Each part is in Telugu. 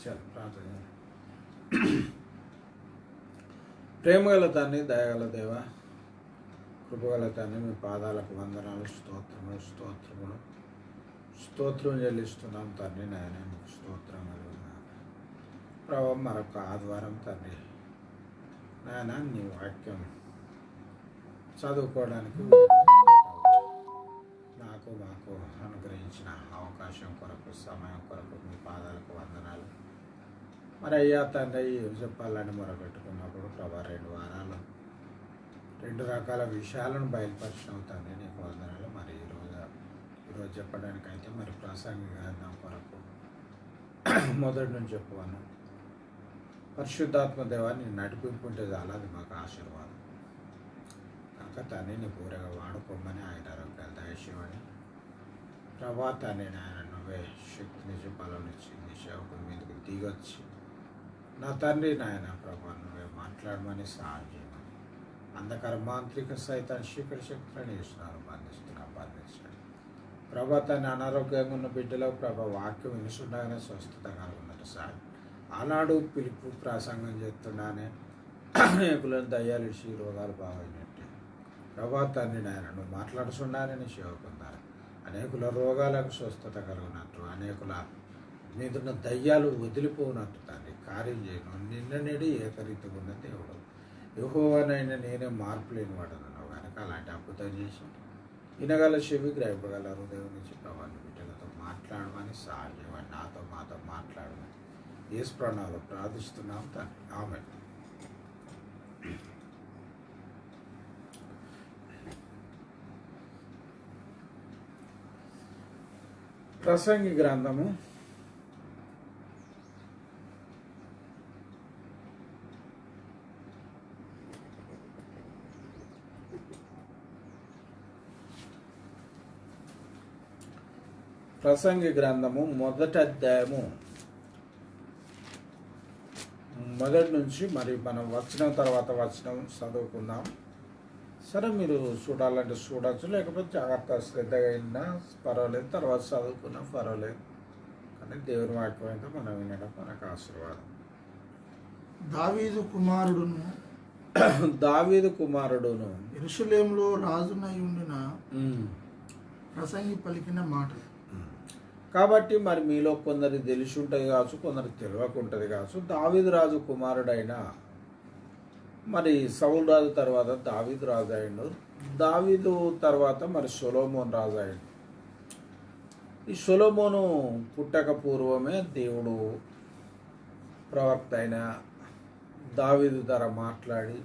చాలు ప్రార్థన. ప్రేమగల తండ్రి, దయగల దేవ, కృపగల తండ్రి, మీ పాదాలకు వందనాలు, స్తోత్రములు స్తోత్రం చెల్లిస్తున్నాం తండ్రి. నాయన మీకు స్తోత్రం ప్రభావం. మరొక ఆదివారం తండ్రి నాయన నీ వాక్యం చదువుకోవడానికి మాకు అనుగ్రహించిన అవకాశం కొరకు, సమయం కొరకు మీ పాదాలకు వందనాలు. మరి అయ్యా తండ్రి, చెప్పాలని మొరపెట్టుకున్నప్పుడు ప్రభా 2 వారాలు 2 రకాల విషయాలను బయలుపరిచిన తండ్రి నీకు వందనాలు. మరి ఈరోజు చెప్పడానికైతే మరి ప్రాసంగిక కొరకు మొదటి నుంచి చెప్పువాను. పరిశుద్ధాత్మ దేవాన్ని నడిపింపుంటే చాలా అది మాకు ఆశీర్వాదం కనుక తండ్రి నీ పూరగా వాడుకోమని, ఆయన ఆరోగ్యాలు దయచేయమని ప్రభా తండ్రి నాయన నువ్వే శక్తినిచ్చి బలంనిచ్చి నీ సేవకుల మీదకి దిగొచ్చి నా తండ్రి నాయన ప్రభా నువ్వే మాట్లాడమని సహాయం చేయమని. అంధకార మాంత్రిక సైతాన్ని చీకటి శక్తులను ఇస్తున్నారు, బంధించండి ప్రభా. తన అనారోగ్యంగా ఉన్న బిడ్డలో ప్రభా వాక్యం వినిస్తుండగానే స్వస్థత కలుగున్నట్టు సార్. ఆనాడు పిలుపు ప్రాసంగం చేస్తుండగానే అనేకులను దయ్యాలు ఇచ్చి రోగాలు బాగైనట్టు ప్రభా తండ్రి నాయన నువ్వు మాట్లాడుతున్నానని సేవకుందారు. అనేకుల రోగాలకు స్వస్థత కలుగునట్టు, అనేకుల మీదున్న దయ్యాలు వదిలిపోనట్టు తండ్రి కార్యం చేయను. నిన్న నేడు ఏకరీతిగా ఉన్న దేవుడు యెహోవానైనా నేనే మార్పు లేని వాడన్నావు కనుక అలాంటి అద్భుతం చేసి వినగల చెవి, గ్రహింపగల హృదయం నుంచి ప్రభావం బిడ్డలతో మాట్లాడమని సహాయం, మాతో మాట్లాడమని యేసు ప్రణాళికలో ప్రార్థిస్తున్నాం తండ్రి. ఆమేన్. ప్రసంగి గ్రంథము 1వ అధ్యాయము మొదటి నుంచి మరి మనం వచనం తర్వాత వచనం చదువుకుందాం. సరే మీరు చూడాలంటే చూడవచ్చు, లేకపోతే జాగ్రత్త శ్రద్ధగా అయినా పర్వాలేదు, తర్వాత చదువుకున్నా పర్వాలేదు. కానీ దేవుని వాక్యం అయితే మనం వినడం మనకు ఆశీర్వాదం. దావీదు కుమారుడును యెరూషలేములో రాజునై ఉండిన ప్రసంగి పలికిన మాటలు. కాబట్టి మరి మీలో కొందరు తెలిసి ఉంటుంది కావచ్చు, కొందరు తెలియకుంటుంది కావచ్చు. దావీదు రాజు కుమారుడైన మరి సౌలు రాజు తర్వాత దావీదు రాజు అయ్యిండు. దావీదు తర్వాత మరి సొలొమోను రాజు అయ్యిండు. ఈ సొలొమోను పుట్టక పూర్వమే దేవుడు ప్రవక్త అయిన దావీదు ద్వారా మాట్లాడి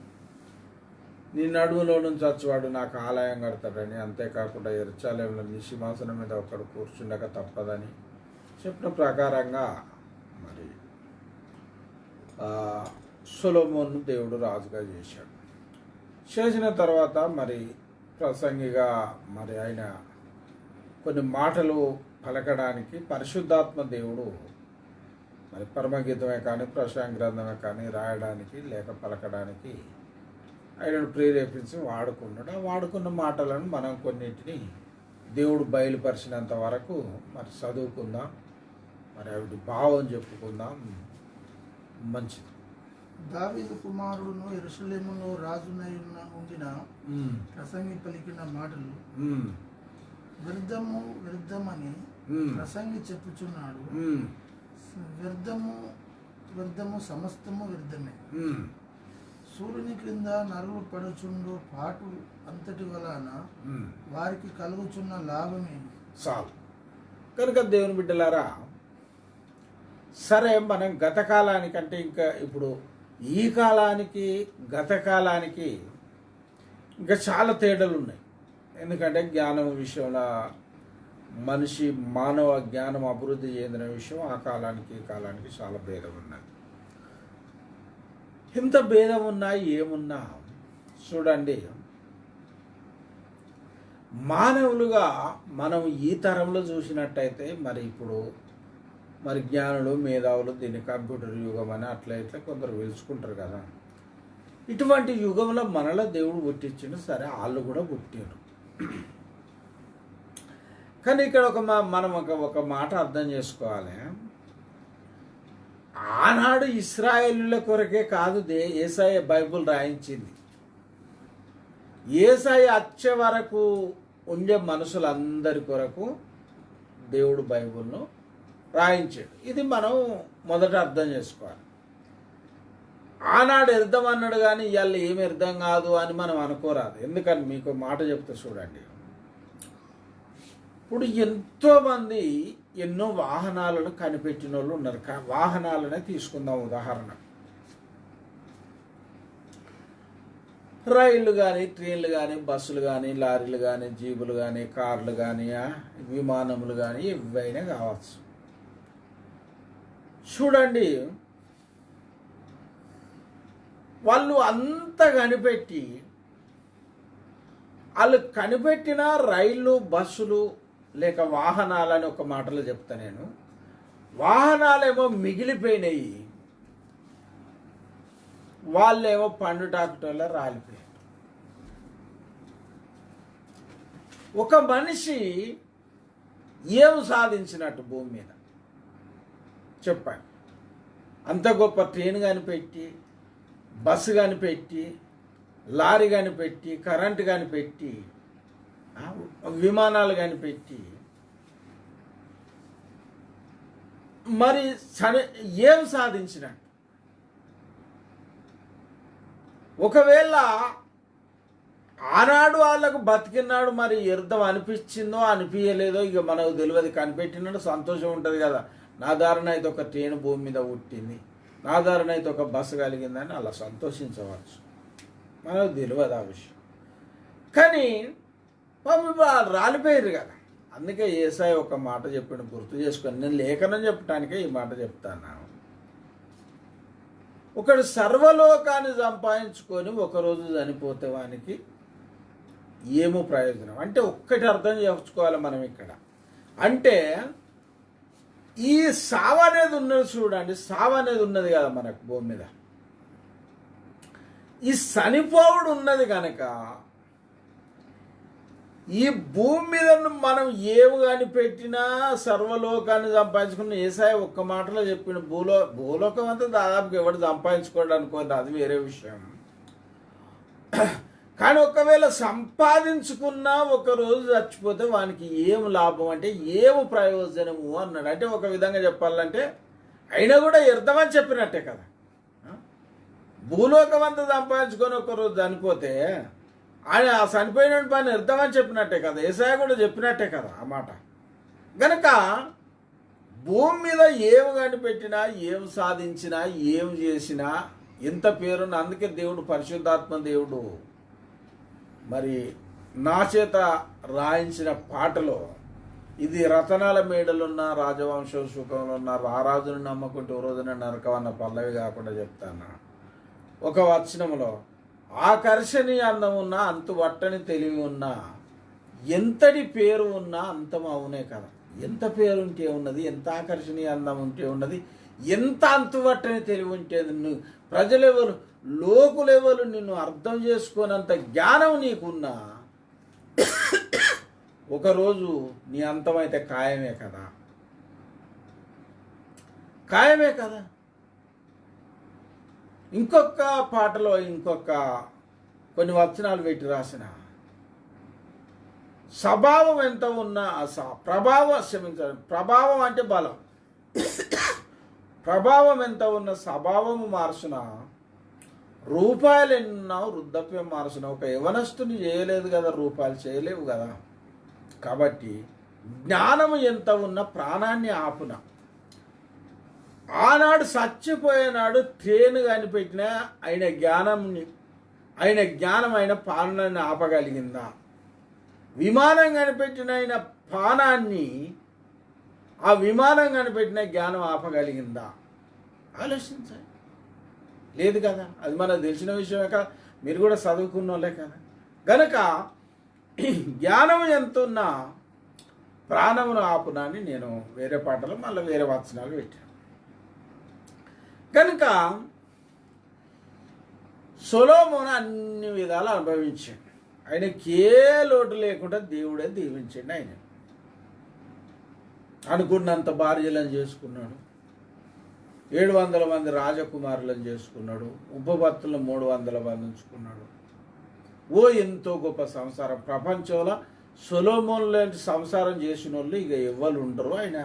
నీ నడుములో నుంచి వచ్చేవాడు నాకు ఆలయం కడతాడని, అంతేకాకుండా యెరూషలేములో నీ సింహాసనం మీద ఒకడు కూర్చుండక తప్పదని చెప్పిన ప్రకారంగా మరి సొలొమోను దేవుడు రాజుగా చేశాడు. చేసిన తర్వాత మరి ప్రసంగిగా మరి ఆయన కొన్ని మాటలు పలకడానికి పరిశుద్ధాత్మ దేవుడు మరి పరమగీతమే కానీ ప్రసంగి గ్రంథమే కానీ రాయడానికి లేక పలకడానికి ఆయనను ప్రేరేపించి వాడుకున్నాడు. ఆ వాడుకున్న మాటలను మనం కొన్నింటిని దేవుడు బయలుపరిచినంత వరకు మరి చదువుకుందాం, మరి ఆవిడ భావం చెప్పుకుందాం. మంచిది. దావీదు కుమారుడును యెరూషలేములో రాజునై ఉండిన ప్రసంగి పలికిన మాటలు. వ్యర్థమని ప్రసంగి చెప్పుచున్నాడు. వ్యర్థము సమస్తము వ్యర్థమే. సూర్యుని క్రింద నరులు పడుచుండు పాటు అంతటి వలన వారికి కలుగుచున్న లాభమే చాలు. కనుక దేవుని బిడ్డలారా, సరే మనం గతకాలానికంటే ఇంకా ఇప్పుడు ఈ కాలానికి గతకాలానికి ఇంకా చాలా తేడాలు ఉన్నాయి. ఎందుకంటే జ్ఞానం విషయంలో మానవ జ్ఞానం అభివృద్ధి చెందిన విషయం ఆ కాలానికి ఈ కాలానికి చాలా భేదం ఉన్నది. ఇంత భేదం ఉన్నా ఏమున్నా చూడండి, మానవులుగా మనం ఈ తరంలో చూసినట్టయితే మరి ఇప్పుడు మరి జ్ఞానులు మేధావులు దీన్ని కంప్యూటర్ యుగం అని అట్లా ఇట్లా కొందరు పిలుచుకుంటారు కదా. ఇటువంటి యుగంలో మనలో దేవుడు పుట్టించిండు. సరే వాళ్ళు కూడా పుట్టారు. కానీ ఇక్కడ మనం ఒక మాట అర్థం చేసుకోవాలి. ఆనాడు ఇశ్రాయేలుల కొరకే కాదు యేసయ్య బైబిల్ రాయించింది. యేసయ్య వచ్చే వరకు ఉండే మనుషులందరి కొరకు దేవుడు బైబిల్ను రాయించాడు. ఇది మనం మొదట అర్థం చేసుకోవాలి. ఆనాడు అర్థం అన్నాడు కానీ ఇవాళ ఏమి అర్థం కాదు అని మనం అనుకోరాదు. ఎందుకని మీకు మాట చెప్తే చూడండి. ఇప్పుడు ఎంతోమంది ఎన్నో వాహనాలను కనిపెట్టిన వాళ్ళు ఉన్నారు. వాహనాలనే తీసుకుందాం ఉదాహరణ. రైళ్ళు కానీ, ట్రైన్లు కానీ, బస్సులు కానీ, లారీలు కానీ, జీబులు కానీ, కార్లు కానీ, విమానములు కానీ ఏవైనా కావచ్చు. చూడండి, వాళ్ళు అంత కనిపెట్టి వాళ్ళు కనిపెట్టిన రైళ్ళు, బస్సులు లేక వాహనాలని ఒక మాటలో చెప్తా నేను. వాహనాలేమో మిగిలిపోయినాయి, వాళ్ళేమో పండుటాకుటోళ్ళ రాలిపోయారు. ఒక మనిషి ఏం సాధించినట్టు భూమి మీద చెప్పండి? అంత గొప్ప ట్రైన్ కనిపెట్టి, బస్సు కనిపెట్టి, లారీ కనిపెట్టి, కరెంటు కనిపెట్టి, విమానాలు కనిపెట్టి, మరి ఏం సాధించినట్టు? ఒకవేళ ఆనాడు వాళ్ళకు బతికినాడు మరి అర్థం అనిపించిందో అనిపించలేదో ఇక మనకు తెలియదు. కనిపెట్టినాడు సంతోషం ఉంటుంది కదా, నా దారిన అయితే ఒక ట్రైన్ భూమి మీద పుట్టింది, నా దారిన అయితే ఒక బస్సు కలిగిందని అలా సంతోషించవచ్చు. మనకు తెలియదు ఆ విషయం. కానీ రాలిపోయారు కదా. అందుకే యేసయ్య ఒక మాట చెప్పిన గుర్తు చేసుకొని, నేను లేఖనం చెప్పడానికే ఈ మాట చెప్తాను. ఒకడు సర్వలోకాన్ని సంపాదించుకొని ఒకరోజు చనిపోతే వానికి ఏమో ప్రయోజనం. అంటే ఒక్కటి అర్థం చేసుకోవాలి మనం ఇక్కడ. అంటే ఈ సావు అనేది ఉన్నది చూడండి, సావు అనేది ఉన్నది కదా మనకు భూమి మీద. ఈ చనిపోవుడు ఉన్నది కనుక ఈ భూమి మీద మనం ఏమి కానీ పెట్టినా సర్వలోకాన్ని సంపాదించుకున్న యేసయ్య ఒక్క మాటలో చెప్పిన భూలోకం అంతా దాదాపు ఎవడు సంపాదించుకోవడం అనుకోండి, అది వేరే విషయం. కానీ ఒకవేళ సంపాదించుకున్నా ఒకరోజు చచ్చిపోతే వానికి ఏం లాభం అంటే ఏమి ప్రయోజనము అన్నాడు. అంటే ఒక విధంగా చెప్పాలంటే అయినా కూడా అర్థమని చెప్పినట్టే కదా. భూలోకం అంతా సంపాదించుకొని ఒకరోజు చనిపోతే ఆయన ఆ చనిపోయిన పని అర్థమని చెప్పినట్టే కదా. యేసయ్య కూడా చెప్పినట్టే కదా ఆ మాట. గనక భూమి మీద ఏమి కనిపెట్టినా, ఏం సాధించినా, ఏం చేసినా, ఎంత పేరున్న, అందుకే దేవుడు పరిశుద్ధాత్మ దేవుడు మరి నా చేత రాయించిన పాటలో ఇది రతనాల మేడలున్న రాజవంశ సుఖంలో ఉన్న రారాజును నమ్మకుంటే ఓ రోజున నరకం అన్న పల్లవి కాకుండా చెప్తాను. ఒక వచనంలో ఆకర్షణీయ అందం ఉన్నా, అంతు వట్టని తెలివి ఉన్నా, ఎంతటి పేరు ఉన్నా అంతం అవునే కదా. ఎంత పేరు ఉంటే ఉన్నది, ఎంత ఆకర్షణీయ అందం ఉంటే ఉన్నది, ఎంత అంతువట్టని తెలివి ఉంటే ప్రజలెవరు, లోకులెవరు నిన్ను అర్థం చేసుకోనంత జ్ఞానం నీకున్నా ఒకరోజు నీ అంతమైతే ఖాయమే కదా, ఖాయమే కదా. ఇంకొక పాటలో ఇంకొక కొన్ని వచనాలు పెట్టి రాసిన స్వభావం ఎంత ఉన్నా ప్రభావం అంటే బలం, ప్రభావం ఎంత ఉన్న స్వభావము మార్చిన, రూపాయలు ఎన్నా వృద్ధాప్యం మార్చిన. ఒక యవనస్తుని చేయలేదు కదా, రూపాయలు చేయలేవు కదా. కాబట్టి జ్ఞానము ఎంత ఉన్న ప్రాణాన్ని ఆపున. ఆనాడు చచ్చిపోయేనాడు ట్రైన్ కనిపెట్టినా ఆయన జ్ఞానం ఆయన ప్రాణాన్ని ఆపగలిగిందా? విమానం కనిపెట్టిన ఆయన ప్రాణాన్ని, ఆ విమానం కనిపెట్టిన జ్ఞానం ఆపగలిగిందా? ఆలోచించండి. లేదు కదా, అది మనకు తెలిసిన విషయమే కదా, మీరు కూడా చదువుకున్న వాళ్ళే కదా. గనక జ్ఞానం ఎంతున్నా ప్రాణమును ఆపునాన్ని నేను వేరే పాటలు మళ్ళీ వేరే వచనాలు పెట్టాను. కనుక సొలొమోను అన్ని విధాలు అనుభవించాడు. ఆయనకి ఏ లోటు లేకుండా దేవుడే దీవించండి. ఆయన అనుకున్నంత భార్యలను చేసుకున్నాడు, 700 మంది రాజకుమారులను చేసుకున్నాడు, ఉపపత్తులను 300 మంది ఉంచుకున్నాడు. ఓ ఎంతో గొప్ప సంసారం. ప్రపంచంలో సొలొమోన్ లాంటి సంసారం చేసిన వాళ్ళు ఇక ఎవ్వరు ఉండరు. ఆయన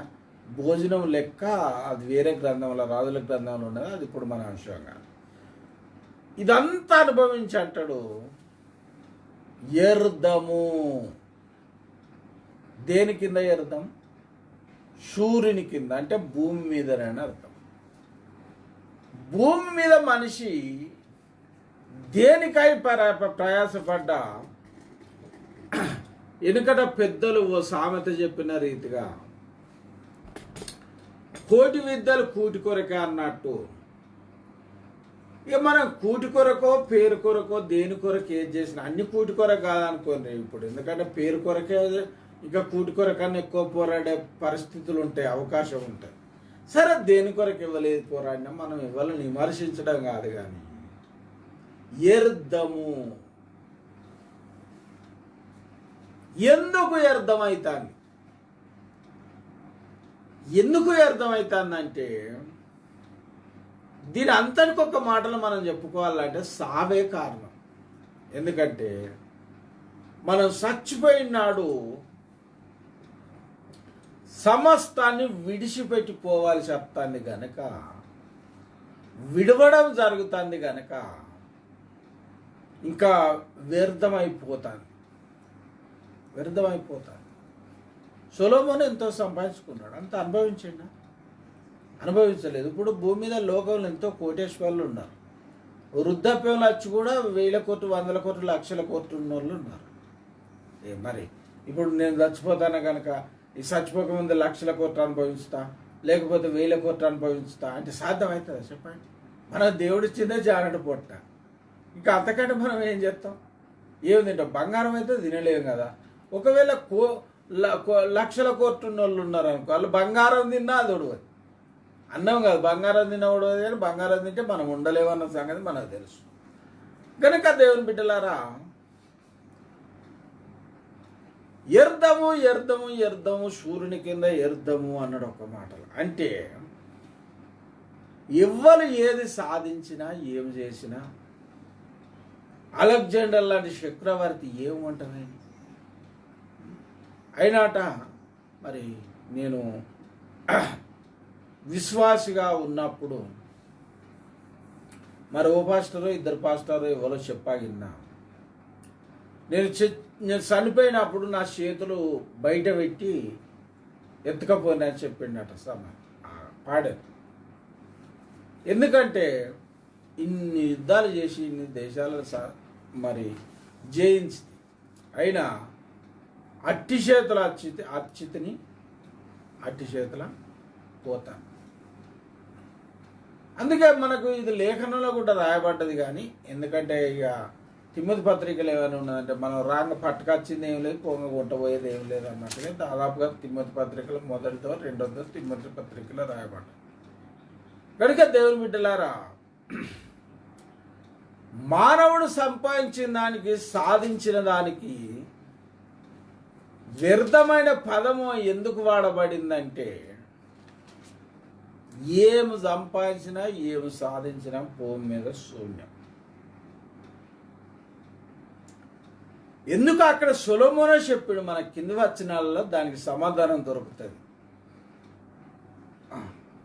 భోజనం లెక్క అది వేరే గ్రంథంలో, రాజుల గ్రంథంలో ఉన్నది, అది ఇప్పుడు మన అంశం కాదు. ఇదంతా అనుభవించి అంటాడు ఎర్దము. దేని కింద ఎర్దం? సూర్యుని కింద, అంటే భూమి మీదనని అర్థం. భూమి మీద మనిషి దేనికై ప్రయాసపడ్డా వెనుకట పెద్దలు ఓ సామెత చెప్పిన రీతిగా కోటి విద్యలు కూటి కొరకే అన్నట్టు, ఇక మనం కూటి కొరకో పేరు కొరకో దేని కొరకు ఏది చేసినా అన్ని కూటి కొరకు కాదనుకోండి ఇప్పుడు. ఎందుకంటే పేరు కొరకే ఇంకా కూటి కొరకన్నా ఎక్కువ పోరాడే పరిస్థితులు ఉంటాయి, అవకాశం ఉంటాయి. సరే దేని కొరకు ఇవ్వలేదు పోరాడినా మనం ఇవ్వాలని విమర్శించడం కాదు, కానీ ఎర్దము. ఎందుకు అర్థమవుతాను? ఎందుకు అర్థమవుతానంటే దీని అంతటికి ఒక మాటలు మనం చెప్పుకోవాలంటే సావే కారణం. ఎందుకంటే మనం చచ్చిపోయినాడు సమస్తాన్ని విడిచిపెట్టిపోవాలి చెప్తాంది గనక, విడవడం జరుగుతుంది గనక ఇంకా వ్యర్థమైపోతాను. సొలొమోను ఎంతో సంపాదించుకున్నాడు, అంత అనుభవించండి, అనుభవించలేదు. ఇప్పుడు భూమి మీద లోకంలో ఎంతో కోటేశ్వర్లు ఉన్నారు, వృద్ధాప్యంలో వచ్చి కూడా 1000 కోట్లు 100 కోట్లు లక్షల కోట్లు ఉన్న వాళ్ళు ఉన్నారు. మరి ఇప్పుడు నేను చచ్చిపోతాను కనుక ఈ చచ్చిపోకముందు లక్షల కోట్లు అనుభవిస్తా, లేకపోతే 1000 కోట్లు అనుభవిస్తా అంటే సాధ్యమవుతుందా చెప్పండి? మన దేవుడు ఇచ్చిందే జానట పొట్ట, ఇంకా అంతకంటే మనం ఏం చేస్తాం? ఏం తింటాం? బంగారం అయితే తినలేము కదా. ఒకవేళ లక్షల కోట్లు ఉన్న వాళ్ళు ఉన్నారు అనుకో, వాళ్ళు బంగారం తిన్నా అది ఉడవదు, అన్నం కాదు బంగారం తిన్నా ఉడవదు. కానీ బంగారం తింటే మనం ఉండలేమన్న సంగతి మనకు తెలుసు. కనుక దేవుని బిడ్డలారా, ఎర్దము ఎర్దము ఎర్దము, సూర్యుని కింద ఎర్దము అన్నాడు ఒక మాటలు. అంటే ఎవ్వరు ఏది సాధించినా ఏం చేసినా, అలెగ్జాండర్ లాంటి చక్రవర్తి ఏమంటారు అయినాట, మరి నేను విశ్వాసిగా ఉన్నప్పుడు మరి ఓ పాస్టరు 2 పాస్టరు ఎవరో చెప్పాగిన్నా, నేను చనిపోయినప్పుడు నా చేతులు బయట పెట్టి ఎత్తుకపోయినా అని చెప్పిండట పాడారు. ఎందుకంటే ఇన్ని యుద్ధాలు చేసి ఇన్ని దేశాలను మరి జయించి అయినా అట్టి చేతుల అట్టి చేతుల పోతాను. అందుకే మనకు ఇది లేఖనంలో కూడా రాయబడ్డది. కానీ ఎందుకంటే ఇక తిమ్మతి పత్రికలు ఏమైనా ఉన్నదంటే మనం రాంగ పట్టుకొచ్చింది ఏం లేదు, పొంగ కొట్టబోయేది ఏం లేదు అన్నట్టుగా దాదాపుగా తిమ్మతి పత్రికలు మొదటితో 2వ తిమ్మతి పత్రికలో రాయబడ్డాయి. కనుక దేవుని బిడ్డలారా, మానవుడు సంపాదించిన దానికి సాధించిన దానికి వ్యర్థమైన పదము ఎందుకు వాడబడిందంటే, ఏమి సంపాదించినా ఏమి సాధించినా భూమి మీద శూన్యం. ఎందుకు అక్కడ సొలొమోనే చెప్పాడు, మన కింది వచనాలలో దానికి సమాధానం దొరుకుతుంది.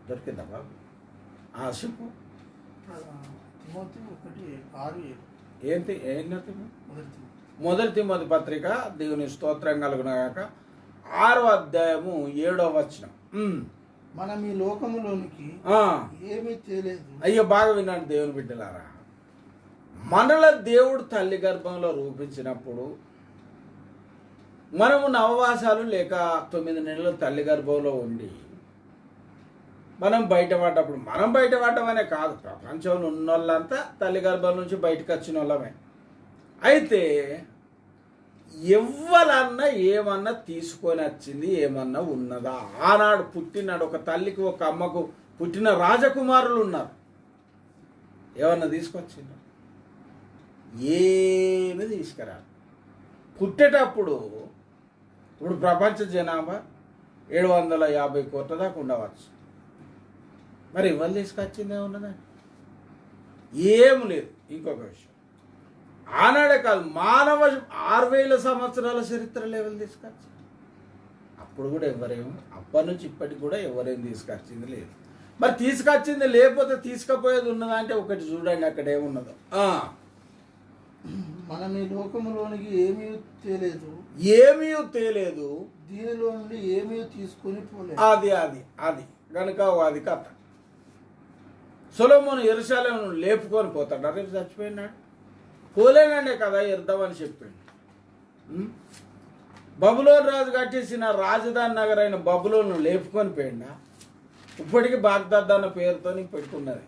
దొరికిందా బాబు? చెప్పు. ఏంటి మొదటి తిమోతి పత్రిక, దేవుని స్తోత్రం కలుగునగాక, 6వ అధ్యాయము 7వ వచనం. మనం ఈ లోకములోనికి ఏమీ తెలియదు. అయ్యో బాగా విన్నాడు దేవుని బిడ్డలారా. మనల దేవుడు తల్లి గర్భంలో రూపించినప్పుడు మనము నవవాసాలు లేక 9 నెలలు తల్లి గర్భంలో ఉండి మనం బయటపడ్డప్పుడు, మనం బయటపడడం అనే కాదు, ప్రపంచంలో ఉన్న వాళ్ళంతా తల్లి గర్భం నుంచి బయటకు వచ్చిన వాళ్ళమే. అయితే ఎవ్వరన్నా ఏమన్నా తీసుకొని వచ్చింది ఏమన్నా ఉన్నదా? ఆనాడు పుట్టినాడు ఒక తల్లికి ఒక అమ్మకు పుట్టిన రాజకుమారులు ఉన్నారు, ఏమన్నా తీసుకొచ్చిందా? ఏమి తీసుకురా. పుట్టేటప్పుడు ఇప్పుడు ప్రపంచ జనాభా 750 కోట్ల దాకా ఉండవచ్చు. మరి ఎవరు తీసుకొచ్చింది ఏమున్నదండి? ఏం లేదు. ఇంకొక విషయం, ఆనాడే కాదు, మానవ 6000 సంవత్సరాల చరిత్రలో ఎవరు తీసుకొచ్చింది? అప్పుడు కూడా ఎవరేమో, అప్పటి నుంచి ఇప్పటికి కూడా ఎవరేం తీసుకొచ్చింది లేదు. మరి తీసుకొచ్చింది లేకపోతే తీసుకుపోయేది ఉన్నదా అంటే ఒకటి చూడండి, అక్కడ ఏమున్నదో. మనం ఈ లోకములోనికి ఏమీ తేలేదు, దీనిలో నుండి ఏమీ తీసుకొని పోలేదు. అది కనుక అది కథ. సొలొమోను యెరూషలేమును లేపుకొని పోతాడు, రేపు చచ్చిపోయినాడు. పోలేనండే కదా ఇద్దామని చెప్పిండు. బబులోను రాజు కట్టేసిన రాజధాని నగరైన బబులోను లేపుకొని పోయిండా? ఇప్పటికీ బాగ్దాద్ అన్న పేరుతో పెట్టుకున్నది.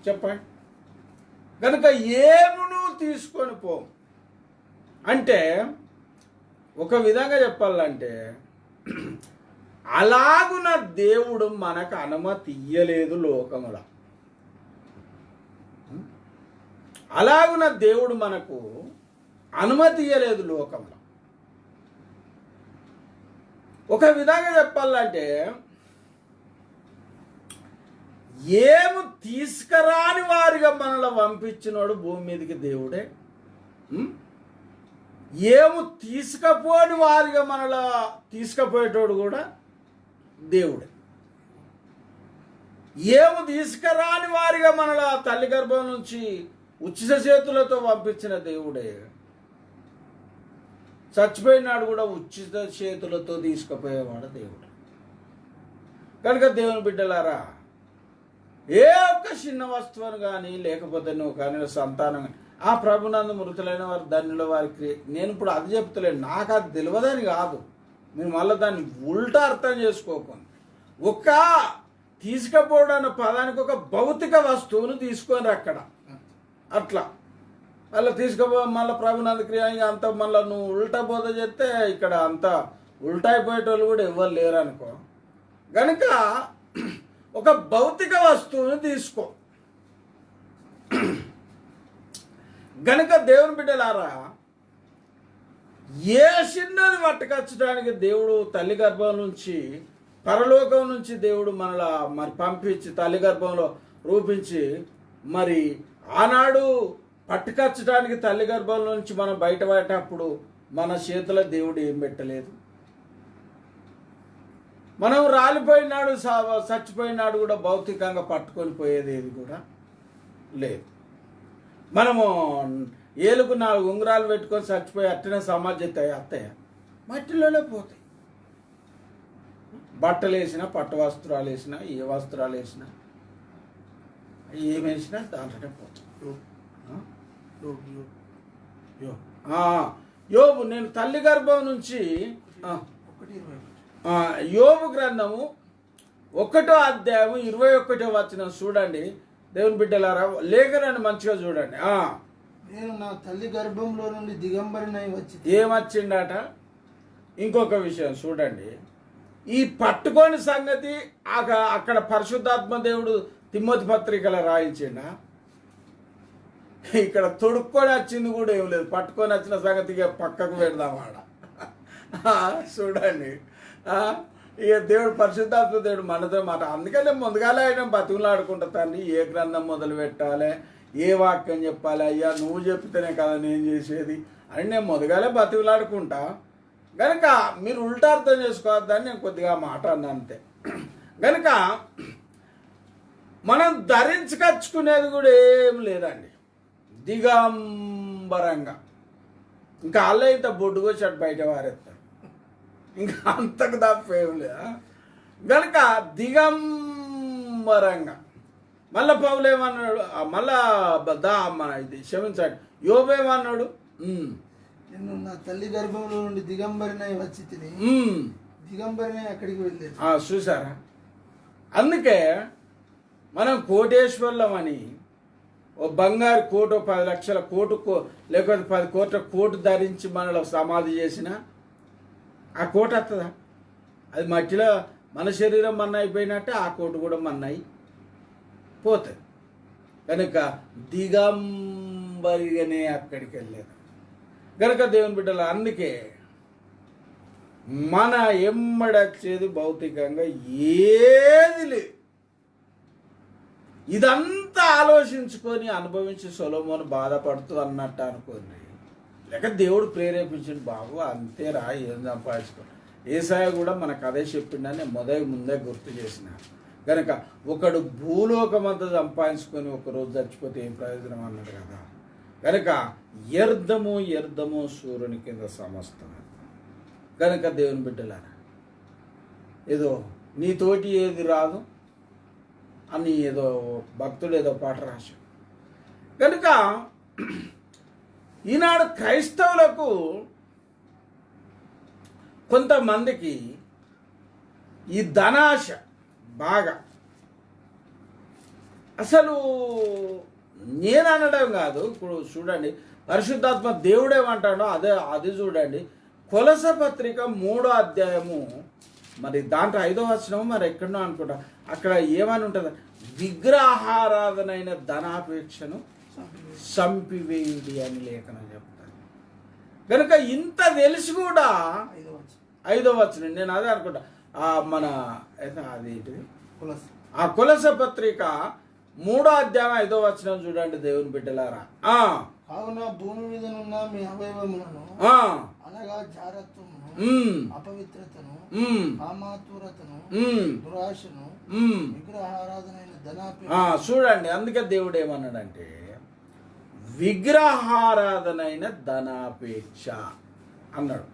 చెప్పండి. కనుక ఏమును తీసుకొని పో అంటే, ఒక విధంగా చెప్పాలంటే, అలాగున దేవుడు మనకు అనుమతి ఇయ్యలేదు లోకముల. అలాగున దేవుడు మనకు అనుమతి ఇయ్యలేదు లోకంలో. ఒక విధంగా చెప్పాలంటే, ఏము తీసుకురాని వారిగా మనల్ని పంపించినోడు భూమి మీదకి దేవుడే. ఏము తీసుకపోని వారిగా మనల్ని తీసుకుపోయేటోడు కూడా దేవుడే. ఏము తీసుకురాని వారిగా మనల్ని తల్లి గర్భం నుంచి ఉచిత చేతులతో పంపించిన దేవుడే. చచ్చిపోయినాడు కూడా ఉచిత చేతులతో తీసుకుపోయేవాడు దేవుడు. కనుక దేవుని బిడ్డలారా, ఏ ఒక్క చిన్న వస్తువును కానీ, లేకపోతే నువ్వు కానీ సంతానం కానీ, ఆ ప్రభునందు మృతులైన వారు ధన్యుల వారికి, నేను ఇప్పుడు అది చెప్తలేను, నాకు అది తెలియదని కాదు, మీరు మళ్ళీ దాన్ని ఉల్టా అర్థం చేసుకోకండి. ఒక తీసుకపోవడం అన్న పదానికి ఒక భౌతిక వస్తువును తీసుకొని అక్కడ అట్లా మళ్ళీ తీసుకుపో, మళ్ళీ ప్రభునందు క్రియ అంత మళ్ళీ నువ్వు ఉల్టా బోధ చేస్తే ఇక్కడ అంతా ఉల్టా అయిపోయేటోళ్ళు కూడా ఎవరు లేరు అనుకో. కనుక ఒక భౌతిక వస్తువుని తీసుకో. గనుక దేవుని బిడ్డలారా, ఏ చిన్నది పట్టుకొచ్చడానికి దేవుడు తల్లి గర్భం నుంచి, పరలోకం నుంచి దేవుడు మనలా మరి పంపించి తల్లి గర్భంలో రూపించి, మరి ఆనాడు పట్టుకొచ్చడానికి తల్లి గర్భం నుంచి మనం బయటపడేటప్పుడు మన చేతిలో దేవుడు ఏం పెట్టలేదు. మనం రాలిపోయినాడు, చచ్చిపోయినాడు కూడా భౌతికంగా పట్టుకొని పోయేది ఏది కూడా లేదు. మనము ఏలుకు 4 ఉంగరాలు పెట్టుకొని చచ్చిపోయి అట్టనే సమాజతాయి అత్తయ్య, మట్టిలోనే పోతాయి. బట్టలు వేసినా, పట్టు వస్త్రాలు వేసినా, ఏ వస్త్రాలు వేసినా, ఏమేసినా దాంట్లోనే పోతాయి. యోబు, నేను తల్లి గర్భం నుంచి యోబు గ్రంథము 1వ అధ్యాయం 21వ వచనం చూడండి దేవుని బిడ్డలారా, లేఖనాన్ని మంచిగా చూడండి. నేను నా తల్లి గర్భంలో నుండి దిగంబరినై వచ్చి ఏమొచ్చిండట? ఇంకొక విషయం చూడండి, ఈ పట్టుకొని సంగతి అక్కడ పరిశుద్ధాత్మ దేవుడు తిమ్మోతి పత్రికలో రాయించిండ. ఇక్కడ తొడుక్కొని వచ్చింది కూడా ఏం లేదు, పట్టుకొని వచ్చిన సంగతి పక్కకు పెడదామాడ. చూడండి, ఇక దేవుడు పరిశుద్ధాత్మ దేవుడు మనతో మాట. అందుకనే ముందుగానే ఆయన బతుకులాడుకుంటా, తండ్రి ఏ గ్రంథం మొదలు పెట్టాలి, ఏ వాక్యం చెప్పాలి, అయ్యా నువ్వు చెప్తేనే కదా నేను చేసేది అని నేను ముందుగానే బతుకులాడుకుంటా. కనుక మీరు ఉల్టా అర్థం చేసుకోవద్దని నేను కొద్దిగా మాట అన్నా అంతే. కనుక మనం ధరించుకొచ్చుకునేది కూడా ఏం లేదండి, దిగంబరంగా. ఇంకా అల్లే ఇంత బొడ్డుకొచ్చి అటు బయట వారేస్తారు, ఇంకా అంతకు తప్పేం లేదా. కనుక దిగంబరంగా. మళ్ళా పౌలు ఏమన్నాడు, మళ్ళా ఇది క్షమించాడు, యోబేమన్నాడు, నేను నా తల్లి గర్భంలో నుండి దిగంబరినై వచ్చి తిని దిగంబరినై అక్కడికి వెళ్ళాను. చూసారా? అందుకే మనం కోటేశ్వర్లమని ఓ బంగారు కోటు, 10 లక్షల కోటు, లేకపోతే 10 కోట్ల కోటు ధరించి మనలో సమాధి చేసిన ఆ కోట వస్తుందా? అది మట్టిలో మన శరీరం మన్న అయిపోయినట్టే ఆ కోటు కూడా మన్నయి పోతుంది. కనుక దిగంబరిగానే అక్కడికి వెళ్ళారు. కనుక దేవుని బిడ్డలు, అందుకే మన ఎమ్మడచ్చేది భౌతికంగా ఏది లేదు. ఇదంతా ఆలోచించుకొని అనుభవించి సొలొమోను బాధపడుతూ అన్నట్టు అనుకోండి. లేక దేవుడు ప్రేరేపించింది, బాబు అంతేరా, ఏం సంపాదించుకో. ఏసాయ కూడా మనకు అదే చెప్పిండని ముందే గుర్తు చేసిన. కనుక ఒకడు భూలోకమంతా సంపాదించుకొని ఒకరోజు చచ్చిపోతే ఏం ప్రయోజనం అన్నాడు కదా. కనుక వ్యర్థము సూర్యుని కింద సమస్తం. కనుక దేవుని బిడ్డలారా, ఏదో నీతోటి ఏది రాదు అని ఏదో భక్తుడు ఏదో పాట రాశాడు. కనుక ఈనాడు క్రైస్తవులకు కొంతమందికి ఈ ధనాశ బాగా, అసలు నేను అనడం కాదు. ఇప్పుడు చూడండి, పరిశుద్ధాత్మ దేవుడేమంటాడో అది చూడండి. కొలస పత్రిక 3వ అధ్యాయము, మరి దాంట్లో 5వ వచనం మరి ఎక్కడనో అనుకుంటా, అక్కడ ఏమని ఉంటుంది, విగ్రహారాధనైన ధనాపేక్షను చంపివేయుడి అని లేఖనం చెప్తాను. కనుక ఇంత తెలిసి కూడా 5వ వచనం, నేను అదే అనుకుంటా, మన అదేంటిది ఆ కొలస పత్రిక 3వ అధ్యాయం 5వ వచనం చూడండి దేవుని బిడ్డలారా. కావున భూమి మీద ఉన్న మీ అవయవములను అనగా జారత్వమును, అపవిత్రతను, కామాతురతను, దురాశను, విగ్రహారాధనైన ధనాపేక్ష చూడండి. అందుకే దేవుడు ఏమన్నాడంటే విగ్రహారాధనైన ధనాపేక్ష అన్నాడు.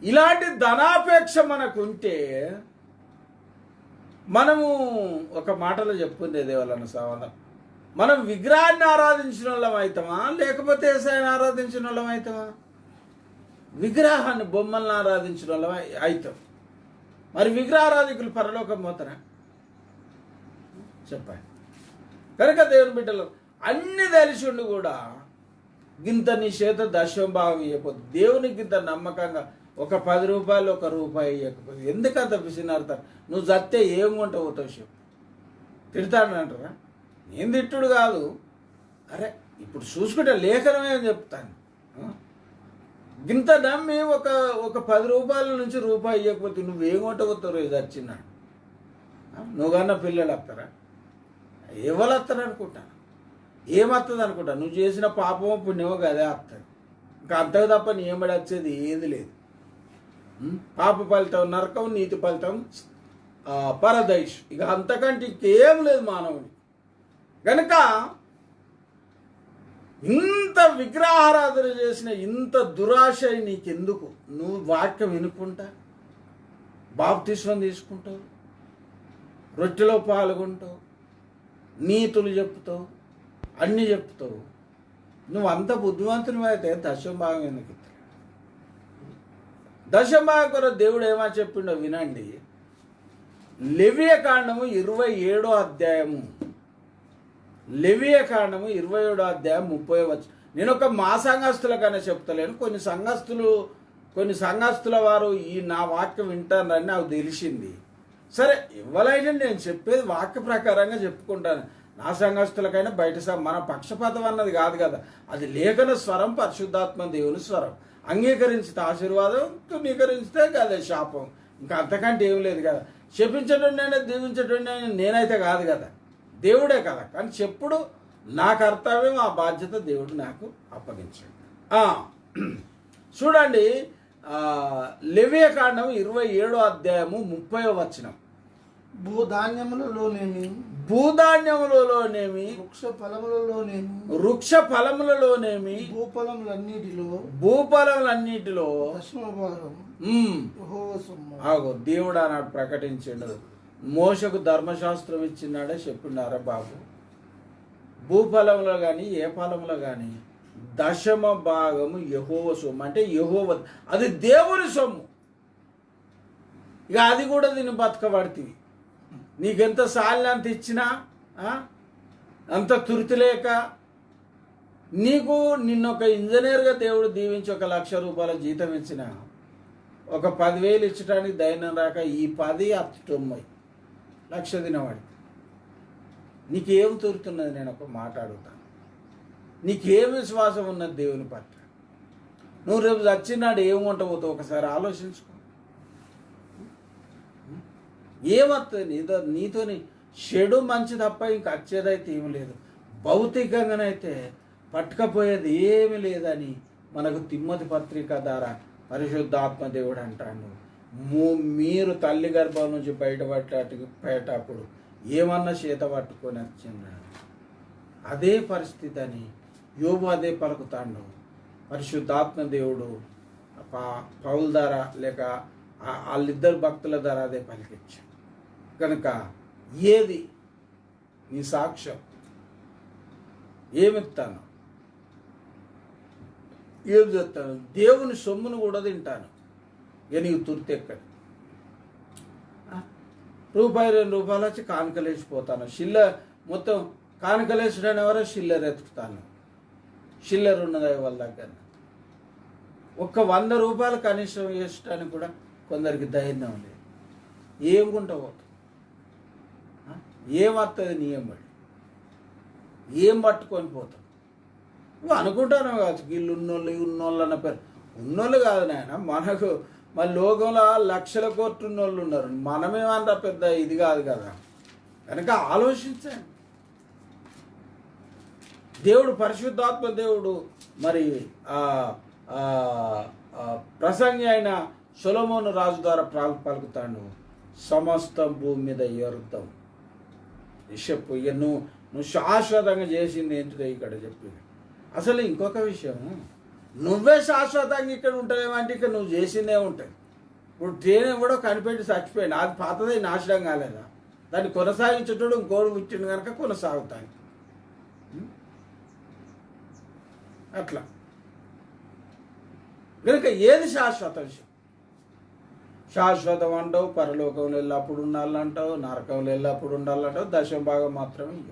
ఇలాంటి ధనాపేక్ష మనకుంటే మనము ఒక మాటలో చెప్పుకుంది దేవాలన్న సవాలం, మనం విగ్రహాన్ని ఆరాధించిన వాళ్ళం అవుతామా లేకపోతే యేసయ్యను ఆరాధించిన వాళ్ళం అవుతామా? విగ్రహాన్ని, బొమ్మలను ఆరాధించిన వాళ్ళం అవుతాం. మరి విగ్రహారాధికులు పరలోకం పోతారా? చెప్పండి. కనుక దేవుని బిడ్డలు అన్ని తెలిసి ఉండి కూడా గింత నీ చేత దశం భాగం ఇవ్వకపోతే, దేవునికి గింత నమ్మకంగా ఒక 10 రూపాయలు 1 రూపాయి ఇవ్వకపోతే ఎందుకంత పిసినారుతారు? నువ్వు చస్తే ఏం కొంట పోతావు చెప్పు? తిడతాడంటారా? నేను తిట్టుడు కాదు, అరే ఇప్పుడు చూసుకుంటే లేఖనమే చెప్తాను. గింత నమ్మి ఒక 10 రూపాయల నుంచి రూపాయి ఇవ్వకపోతే నువ్వేం కొంట పోతావు? ఇది వచ్చినాడు నువ్వు కన్నా పిల్లలు వస్తారా? ఎవరు వస్తారు అనుకుంటా? ఏమవుతుంది అనుకుంటా? నువ్వు చేసిన పాపమో పుణ్యమో అదే వస్తుంది. ఇంకా అంతకు తప్ప నీ ఏమడి వచ్చేది ఏది లేదు. పాప ఫలితం నరకం, నీతి ఫలితం పరదైష్. ఇక అంతకంటే ఇంకేం లేదు మానవుని. కనుక ఇంత విగ్రహారాధన చేసిన ఇంత దురాశ నీకెందుకు? నువ్వు వాక్యం వినుకుంటా, బాప్తిస్మం తీసుకుంటావు, రొట్టెలో పాల్గొంటావు, నీతులు చెప్తావు, అన్నీ చెప్తావు. నువ్వు అంత బుద్ధివంతుని అయితే దశమ భాగం ఎందుకు? దశమ భాగం కొరకు దేవుడు ఏమో చెప్పిండో వినండి. లెవియకాండము 27వ అధ్యాయము, లెవియకాండము 27వ అధ్యాయం 30వ వచనం. నేను ఒక మా సంఘస్థులకైనా చెప్తలేను, కొన్ని సంఘస్థుల వారు ఈ నా వాక్యం వింటారని నాకు తెలిసింది. సరే, ఎవరైనా నేను చెప్పేది వాక్య ప్రకారంగా చెప్పుకుంటాను. నా సంఘస్థులకైనా బయట మన పక్షపాతం అన్నది కాదు కదా, అది లేఖన స్వరం, పరిశుద్ధాత్మ దేవుని స్వరం. అంగీకరించితే ఆశీర్వాదం, తునీకరించితే కదా శాపం. ఇంకా అంతకంటే ఏం లేదు కదా. శపించడం దీవించడం నేనైతే కాదు కదా, దేవుడే కదా. కానీ చెప్పుడు నా కర్తవ్యం, ఆ బాధ్యత దేవుడు నాకు అప్పగించాడు. చూడండి, లెవియకాండం 27వ అధ్యాయము 30వ వచనం. భూధాన్యములలోనేమి, వృక్ష ఫలములలోనేమి, భూఫలములన్నిటిలో దేవుడు అన్నాడు, ప్రకటించాడు. మోషకు ధర్మశాస్త్రం ఇచ్చినాడే చెప్పిండారా బాబు, భూఫలములో కానీ ఏ ఫలములో కానీ 10వ భాగము యెహోవ సొమ్ము. అంటే యెహోవ, అది దేవుని సొమ్ము. ఇక అది కూడా దీన్ని బతకబడుతుంది. నీకెంత సాలినంత ఇచ్చినా అంత తుర్తి లేక నీకు నిన్నొక ఇంజనీర్గా దేవుడు దీవించి 1 లక్ష రూపాయల జీతం ఇచ్చిన, ఒక 10,000 ఇచ్చడానికి ధైర్యం రాక ఈ 10 90 లక్ష తినవాడి నీకేం తోరుతున్నది? నేను ఒక మాట అడుగుతాను, నీకేం విశ్వాసం ఉన్నది దేవుని పట్ల? నువ్వు రేపు చచ్చినాడు ఏం కొంటపోతావు ఒకసారి ఆలోచించుకో. ఏమవుతుంది నీతోని చెడు మంచి తప్ప ఇంక వచ్చేదైతే ఏమి లేదు. భౌతికంగానైతే పట్టుకపోయేది ఏమి లేదని మనకు తిమ్మతి పత్రిక ద్వారా పరిశుద్ధాత్మ దేవుడు అంటాడు. మీరు తల్లి గర్భం నుంచి బయటపడేటప్పుడు ఏమన్నా చేత పట్టుకొని వచ్చిందా? అదే పరిస్థితి అని యోబు అదే పలుకుతాడు. పరిశుద్ధాత్మ దేవుడు పౌల ద్వారా లేక వాళ్ళిద్దరు భక్తుల ద్వారా అదే పలికించాడు. కనుక ఏది నీ సాక్ష్యం? ఏమిస్తాను? ఏం చెప్తాను? దేవుని సొమ్మును కూడా తింటాను. ఇక నీకు తుర్తి ఎక్కడి రూపాయి 2 రూపాయలు వచ్చి కానుకలేసిపోతాను. మొత్తం కానుకలేసడానికి ఎవరో చిల్లర ఎత్తుకుతాను. చిల్లర ఉన్నది వాళ్ళ దగ్గర. ఒక్క 100 రూపాయలు కనీసం వేసడానికి కూడా కొందరికి ధైర్యం లేదు. ఏం కొంటావు? ఏమవుతుంది నీ ఎంబడి? ఏం పట్టుకొని పోతావు? నువ్వు అనుకుంటాను కావచ్చు వీళ్ళు ఉన్నోళ్ళు అన్న పేరు. ఉన్నోళ్ళు కాదు నాయన, మనకు మన లోకంలో లక్షల కోట్లు ఉన్నోళ్ళు ఉన్నారు. మనమేమంట పెద్ద ఇది కాదు కదా. కనుక ఆలోచించండి. దేవుడు పరిశుద్ధాత్మ దేవుడు మరి ప్రసంగి అయిన సొలొమోను రాజు ద్వారా పలుకుతాడు. సమస్తం భూమి మీద ఏరుతాం. చెప్పు ఇక నువ్వు శాశ్వతంగా చేసింది ఏంటిదో ఇక్కడ చెప్పి. అసలు ఇంకొక విషయం, నువ్వే శాశ్వతంగా ఇక్కడ ఉంటావేమంటే ఇక్కడ నువ్వు చేసిందే ఉంటుంది. ఇప్పుడు ట్రైన్ ఎవడో కనిపెట్టి చచ్చిపోయింది, అది పాతదే నాశనం కాలేదా? దాన్ని కొనసాగించేటోడు ఇంకోడు పుట్టిండు కనుక కొనసాగుతాను. అట్లా కనుక ఏది శాశ్వత విషయం? శాశ్వతం అంటావు, పరలోకంలో వెళ్ళప్పుడు ఉండాలంటావు, నరకంలో వెళ్ళప్పుడు ఉండాలంటావు, దశమ భాగం మాత్రమే ఇక.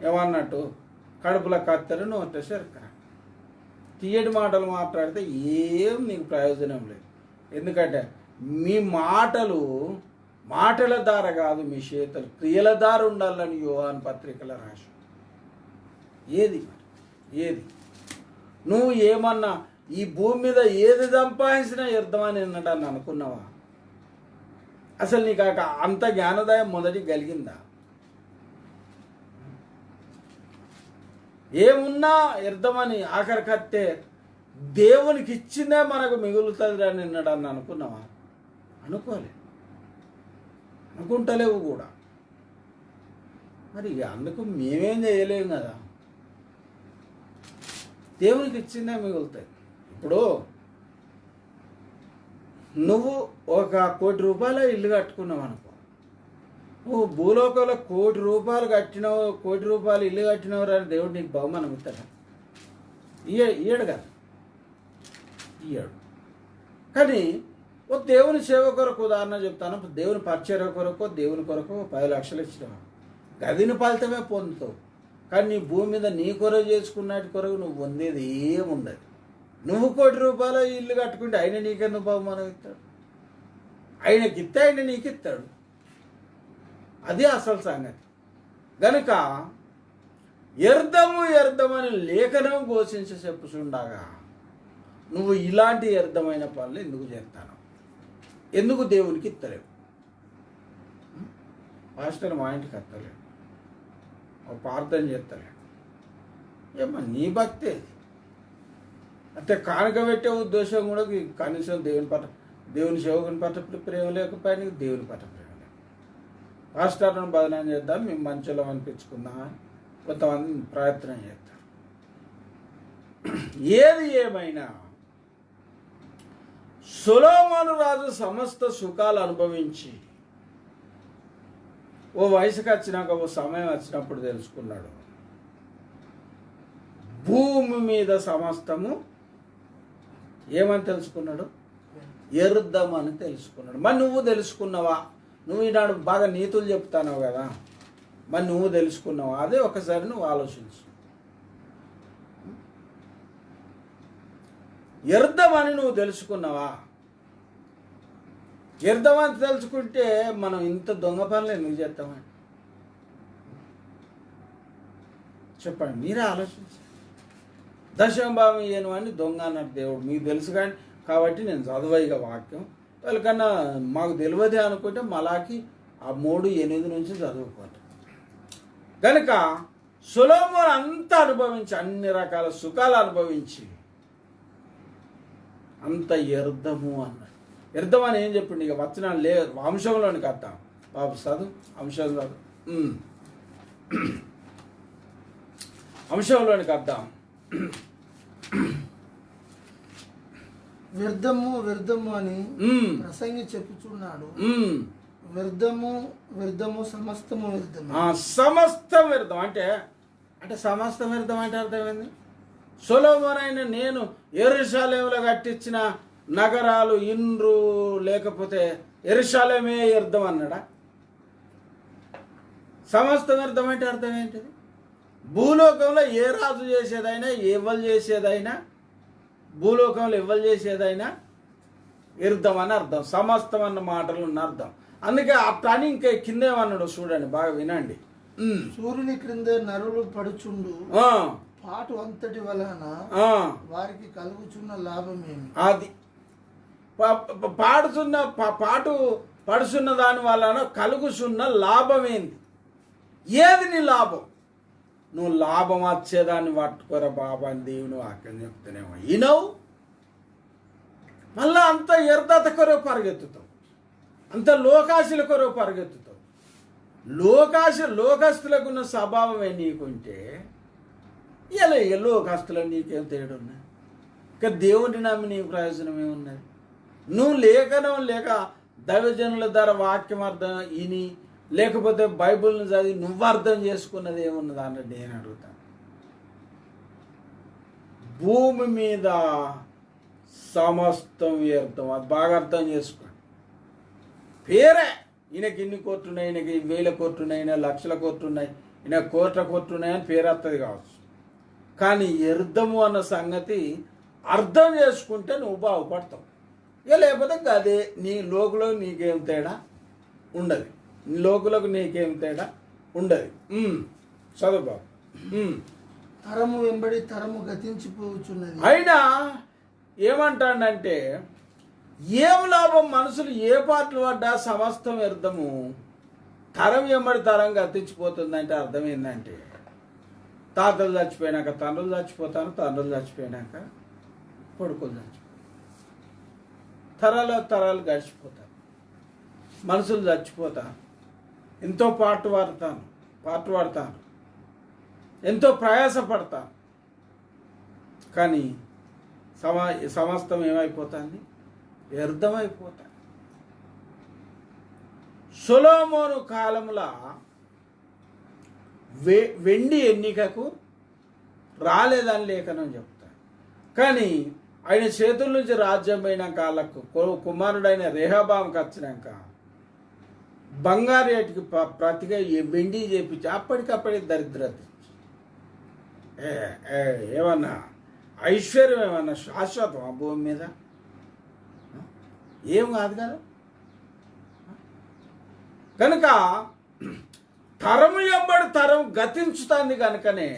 ఏమన్నట్టు కడుపుల కత్తెర నోట శర్కర. తీయటి మాటలు మాట్లాడితే ఏం నీకు ప్రయోజనం లేదు. ఎందుకంటే మీ మాటల ద్వారా కాదు, మీ చేతులు క్రియల ద్వారా ఉండాలని యోహాను పత్రికలో రాసి. ఏది నువ్వు ఏమన్నా ఈ భూమి మీద ఏది సంపాదించినా వ్యర్థమని విన్నటాన్ని అనుకున్నావా? అసలు నీకు అంత జ్ఞానోదయం మొదటి కలిగిందా? ఏమున్నా వ్యర్థమని ఆఖరికత్తే దేవునికి ఇచ్చిందే మనకు మిగులుతుంది అని విన్నడాన్ని అనుకున్నావా? అనుకుంటలేవు కూడా. మరి అందుకు మేమేం చేయలేము కదా. దేవునికి ఇచ్చిందే మిగులుతాయి. ఇప్పుడు నువ్వు 1 కోటి రూపాయల ఇల్లు కట్టుకున్నావు అనుకో, నువ్వు భూలోకంలో 1 కోటి రూపాయలు కట్టినావు, 1 కోటి రూపాయలు ఇల్లు కట్టినవు అని దేవుడు నీకు బహుమానం ఇస్తాడా? ఇయ్యడు కదా, ఇయ్యడు. కానీ ఓ దేవుని సేవ కొరకు ఉదాహరణ చెప్తాను. దేవుని పరిచర్య కొరకు, దేవుని కొరకు 10 లక్షలు ఇచ్చినావు, గదిని ఫలితమే పొందుతావు. కానీ నీ భూమి మీద నీ కొరకు చేసుకున్నటి కొరకు నువ్వు పొందేది ఏముండదు. నువ్వు 1 కోటి రూపాయల ఇల్లు కట్టుకుంటే ఆయన నీకెందుకు బహుమానం ఇస్తాడు? ఆయనకి ఇస్తే ఆయన నీకు ఇస్తాడు. అదే అసలు సంగతి. గనుక వ్యర్థమని లేఖనం ఘోషించి చెప్పుచుండగా నువ్వు ఇలాంటి వ్యర్థమైన పనులు ఎందుకు చేస్తాను? ఎందుకు దేవునికి ఇస్తలేవు? పాస్టర్ మా ఇంటికి వస్తలేడు, ప్రార్థన చేస్తలేడు. ఏమన్నా నీ భక్తే. అంటే కానుక పెట్టే ఉద్దేశం కూడా కనీసం దేవుని సేవకుని పట్ల ప్రేమ లేకపోయినా దేవుని పట్ల ప్రేమ లేదు. పాస్టర్ను బదనాం చేద్దాం, మేము మంచిలో అనిపించుకుందామని కొంతమంది ప్రయత్నం చేస్తారు. ఏది ఏమైనా సొలొమోను రాజు సమస్త సుఖాలు అనుభవించి ఓ వయసుకు వచ్చినాక, ఓ సమయం వచ్చినప్పుడు తెలుసుకున్నాడు భూమి మీద సమస్తము ఏమని తెలుసుకున్నాడు? వ్యర్థమని తెలుసుకున్నాడు. మరి నువ్వు తెలుసుకున్నావా? నువ్వు ఈనాడు బాగా నీతులు చెప్తావు కదా, మరి నువ్వు తెలుసుకున్నావా? అదే ఒకసారి నువ్వు ఆలోచించు. వ్యర్థమని నువ్వు తెలుసుకున్నావా? వ్యర్థమని తెలుసుకుంటే మనం ఇంత దొంగ పనులు ఎందుకు చేస్తామని? చెప్పండి, మీరే ఆలోచించండి. దశమ భాగం ఇయ్యను అని దొంగ అన్నాడు దేవుడు. మీకు తెలుసు కానీ కాబట్టి నేను చదవయిగా వాక్యం. వాళ్ళకన్నా మాకు తెలియదే అనుకుంటే మలాకి 3:8 నుంచి చదువుకోండి. కనుక సొలొమోను అంతా అనుభవించి, అన్ని రకాల సుఖాలు అనుభవించి అంత వ్యర్థము అన్నాడు. వ్యర్థం అని ఏం చెప్పిండు? ఇక వచనాలు లే, అంశంలోనికి వద్దాం. బాబు చదువు, అంశం చదువు, అంశంలోనికి వద్దాం. వ్యర్థము వ్యర్థము అని ప్రసంగి చెప్పుచున్నాడు. వ్యర్థము వ్యర్థము సమస్తము వ్యర్థము. సమస్తం వ్యర్థం అంటే సమస్తం వ్యర్థం అంటే అర్థమైంది. సొలొమోనైన నేను యెరూషలేములో కట్టించిన నగరాలు ఇండ్రు లేకపోతే యెరూషలేమే వ్యర్థం అన్నాడా? సమస్తం వ్యర్థం అంటే అర్థం ఏంటిది? భూలోకంలో ఏ రాజు చేసేదైనా, ఎవరు చేసేదైనా, భూలోకంలో ఎవరు చేసేదైనా వ్యర్థం అని అర్థం. సమస్తం అన్న మాటలు ఉన్న అర్థం. అందుకే అట్లని ఇంకే కిందేమన్నాడు చూడండి, బాగా వినండి. సూర్యుని క్రింద నరులు పడుచుండు పాటు అంతటి వలన వారికి కలుగుచున్న లాభమేమి? అది పాటు పడుచున్న దాని వలన కలుగుచున్న లాభం ఏంది? ఏది నీ లాభం? నువ్వు లాభం వచ్చేదాన్ని పట్టుకోరా బాబా అని దేవుని వాక్యం చెప్తూనేమో ఈనవు. మళ్ళా అంత వ్యర్థత కొరకు పరిగెత్తుతావు, అంత లోకాశుల కొరకు పరిగెత్తుతావు. లోకస్తులకున్న స్వభావమే నీకుంటే ఇలా లోకస్తులకు నీకేం తేడున్నా? ఇక దేవుడిని నమ్మి నీ ప్రయోజనం ఏమున్నది? నువ్వు లేఖనం లేక దైవజనుల ద్వారా వాక్యం అర్థం ఇని లేకపోతే బైబిల్ని చదివి నువ్వు అర్థం చేసుకున్నది ఏమున్నది అన్నది నేను అడుగుతాను. భూమి మీద సమస్తం వ్యర్థం, అది బాగా అర్థం చేసుకోండి. పేరే ఈయనకి ఇన్ని కోట్లున్నాయి, ఈయనకి 1000 కోట్లున్నాయి, ఈయన లక్షల కోట్లున్నాయి, ఈయన కోట్ల కోట్లున్నాయి అని పేరు వస్తుంది కావచ్చు. కానీ వ్యర్థము అన్న సంగతి అర్థం చేసుకుంటే నువ్వు బాగుపడతావు. ఇక లేకపోతే అదే నీ లోకులో నీకేం తేడా ఉండదు, నీ లోకులకు నీకేం తేడా ఉండదు. చదువు బాబు. తరము వెంబడి తరము గతించిపోవచ్చున్నది. అయినా ఏమంటాడంటే ఏం లాభం? మనుషులు ఏ పాటలు పడ్డా సమస్తం వ్యర్థము, తరం వెంబడి తరం గతించిపోతుందంటే అర్థం ఏంటంటే తాతలు చచ్చిపోయినాక తండ్రులు చచ్చిపోతాను, తండ్రులు చచ్చిపోయినాక కొడుకులు చచ్చిపోతారు, తరాలు గడిచిపోతారు, మనుషులు చచ్చిపోతారు. ఎంతో పాటు పడతాను, ఎంతో ప్రయాసపడతాను. కానీ సమస్తం ఏమైపోతుంది? వ్యర్థమైపోతాయి. సొలొమోను కాలంలో వెండి ఎన్నికకు రాలేదని లేఖనం చెప్తారు. కానీ ఆయన చేతుల నుంచి రాజ్యం పోయినాక వాళ్ళకు కుమారుడైన రెహబాంకి వచ్చినాక బంగారు ఏటికి ప్రతిగా వెండి చేపించి అప్పటికప్పటికి దరిద్రత ఏమన్నా ఐశ్వర్యం ఏమన్నా శాశ్వతం ఆ భూమి మీద? ఏం కాదు కదా. కనుక తరము ఎంబడి తరం గతించుతుంది. కనుకనే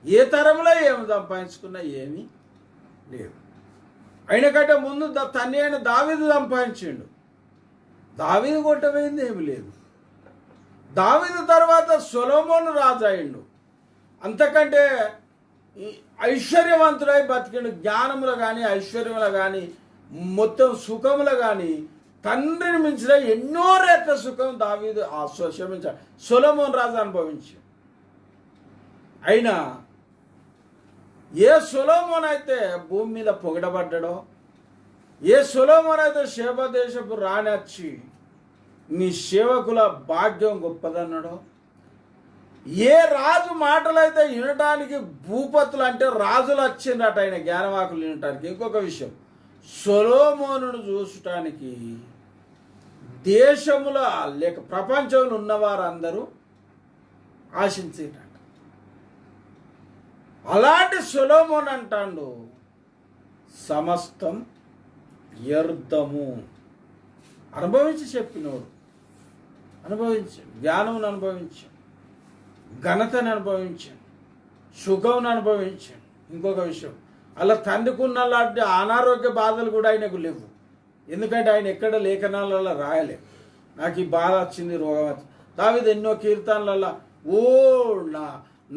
ఏ తరంలో ఏమి సంపాదించుకున్నా ఏమీ లేదు. అయినకంటే ముందు తండ్రి అయిన దావీదు సంపాదించిండు, దావీదు కొట్టబోయింది ఏమి లేదు. దావీదు తర్వాత సొలొమోను రాజు అయిండు, అంతకంటే ఐశ్వర్యవంతుడై బతికిండు. జ్ఞానములు కానీ ఐశ్వర్యములు కానీ మొత్తం సుఖములు కానీ తండ్రిని మించిన ఎన్నో రేట్ల సుఖం దావీదు సొలొమోను రాజు అనుభవించాడు. అయినా ఏ సొలొమోను అయితే భూమి మీద పొగడబడ్డాడో, ఏ సొలొమోను అయితే షేబ దేశపు రాణి వచ్చి నీ సేవకుల భాగ్యం గొప్పదన్నాడో, ఏ రాజు మాటలైతే వినటానికి భూపతులు అంటే రాజులు వచ్చిండట ఆయన జ్ఞానవాకులు వినటానికి. ఇంకొక విషయం, సొలొమోనును చూసటానికి దేశములో లేక ప్రపంచంలో ఉన్నవారందరూ ఆశించేట. అలాంటి సొలొమోను అంటాడు సమస్తం వ్యర్థము. అనుభవించి చెప్పినోడు, అనుభవించాడు, జ్ఞానమును అనుభవించాడు, ఘనతను అనుభవించాడు, సుఖం అనుభవించాడు. ఇంకొక విషయం, అలా తండ్రికి ఉన్న లాంటి అనారోగ్య బాధలు కూడా ఆయనకు లేవు. ఎందుకంటే ఆయన ఎక్కడ లేఖనాలలో రాయలేదు, నాకు ఈ బాధ వచ్చింది, రోగం వచ్చింది. దావీదు ఎన్నో కీర్తనలలో నా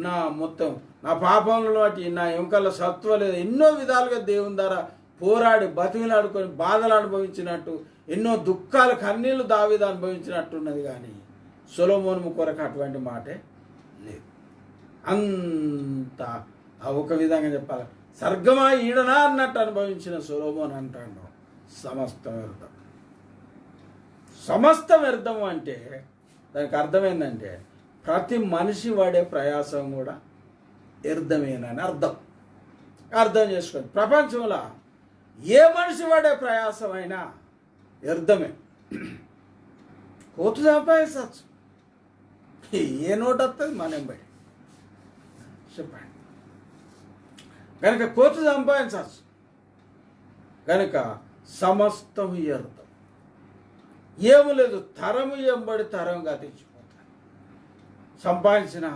నా మొత్తం నా పాపంలో బట్టి నా ఎముకల సత్వ లేదు, ఎన్నో విధాలుగా దేవుని ద్వారా పోరాడి బతికిలాడుకొని బాధలు అనుభవించినట్టు, ఎన్నో దుఃఖాలు కన్నీళ్లు దావీదు అనుభవించినట్టున్నది. కానీ సొలొమోను కొరకు అటువంటి మాటే లేదు. అంత ఒక విధంగా చెప్పాలి, స్వర్గమా ఈడనా అన్నట్టు అనుభవించిన సొలొమోను అంటాడు సమస్తం వ్యర్థం. సమస్తం వ్యర్థం అంటే దానికి అర్థం ఏంటంటే ప్రతి మనిషి వాడే ప్రయాసం కూడా వ్యర్థమేనని అర్థం చేసుకోండి. ప్రపంచంలో ఏ మనిషి వాడే ప్రయాసం అయినా వ్యర్థమే. కోర్టు సంపాదించవచ్చు, ఏ నోటు వస్తుంది మనం బయట చెప్పండి. కనుక కోర్టు సంపాదించవచ్చు, కనుక సమస్తం వ్యర్థం. ఏమి లేదు, తరము ఎంబడి తరంగా తెచ్చిపోతాడు. సంపాదించిన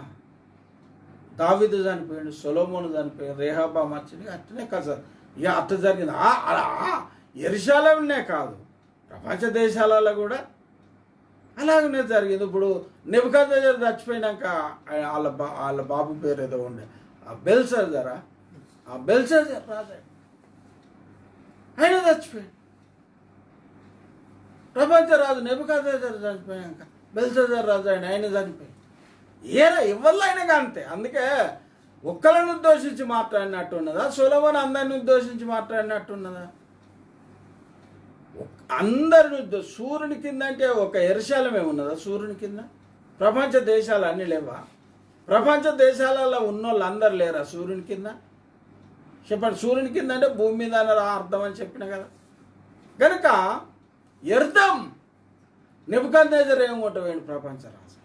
దావీదు చనిపోయాడు, సొలొమోను చనిపోయాడు, రెహబాము వచ్చింది, అట్లనే కదా ఇక అట్ట జరిగింది. యెరూషలేమునే కాదు, ప్రపంచ దేశాలలో కూడా అలాగనే జరిగింది. ఇప్పుడు నెబుకద్నెజర్ చచ్చిపోయినాక వాళ్ళ బాబు పేరు ఏదో ఉండే, బెల్షస్సర్ రాజా ఆయన చచ్చిపోయాడు. ప్రపంచ రాజు నెబుకద్నెజర్ చనిపోయాక బెల్షస్సర్ రాజు ఆయన చనిపోయాడు. ఎవరిలో అయినా అంతే. అందుకే ఒక్కలను ఉద్దేశించి మాట్లాడినట్టు ఉన్నదా, సొలొమోను అందరిని ఉద్దేశించి మాట్లాడినట్టున్నదా? అందరిని సూర్యుని కింద అంటే ఒక యెరూషలేమే ఉన్నదా సూర్యుని కింద? ప్రపంచ దేశాలు అన్నీ లేవా? ప్రపంచ దేశాలలో ఉన్న వాళ్ళు అందరు లేరా సూర్యుని కింద? చెప్పండి. సూర్యుని కింద అంటే భూమి మీద అర్థం అని చెప్పిన కదా. కనుక వ్యర్థం. నెబుకద్నెజర్ ఏమి కొంటవేండి ప్రపంచ రాజు,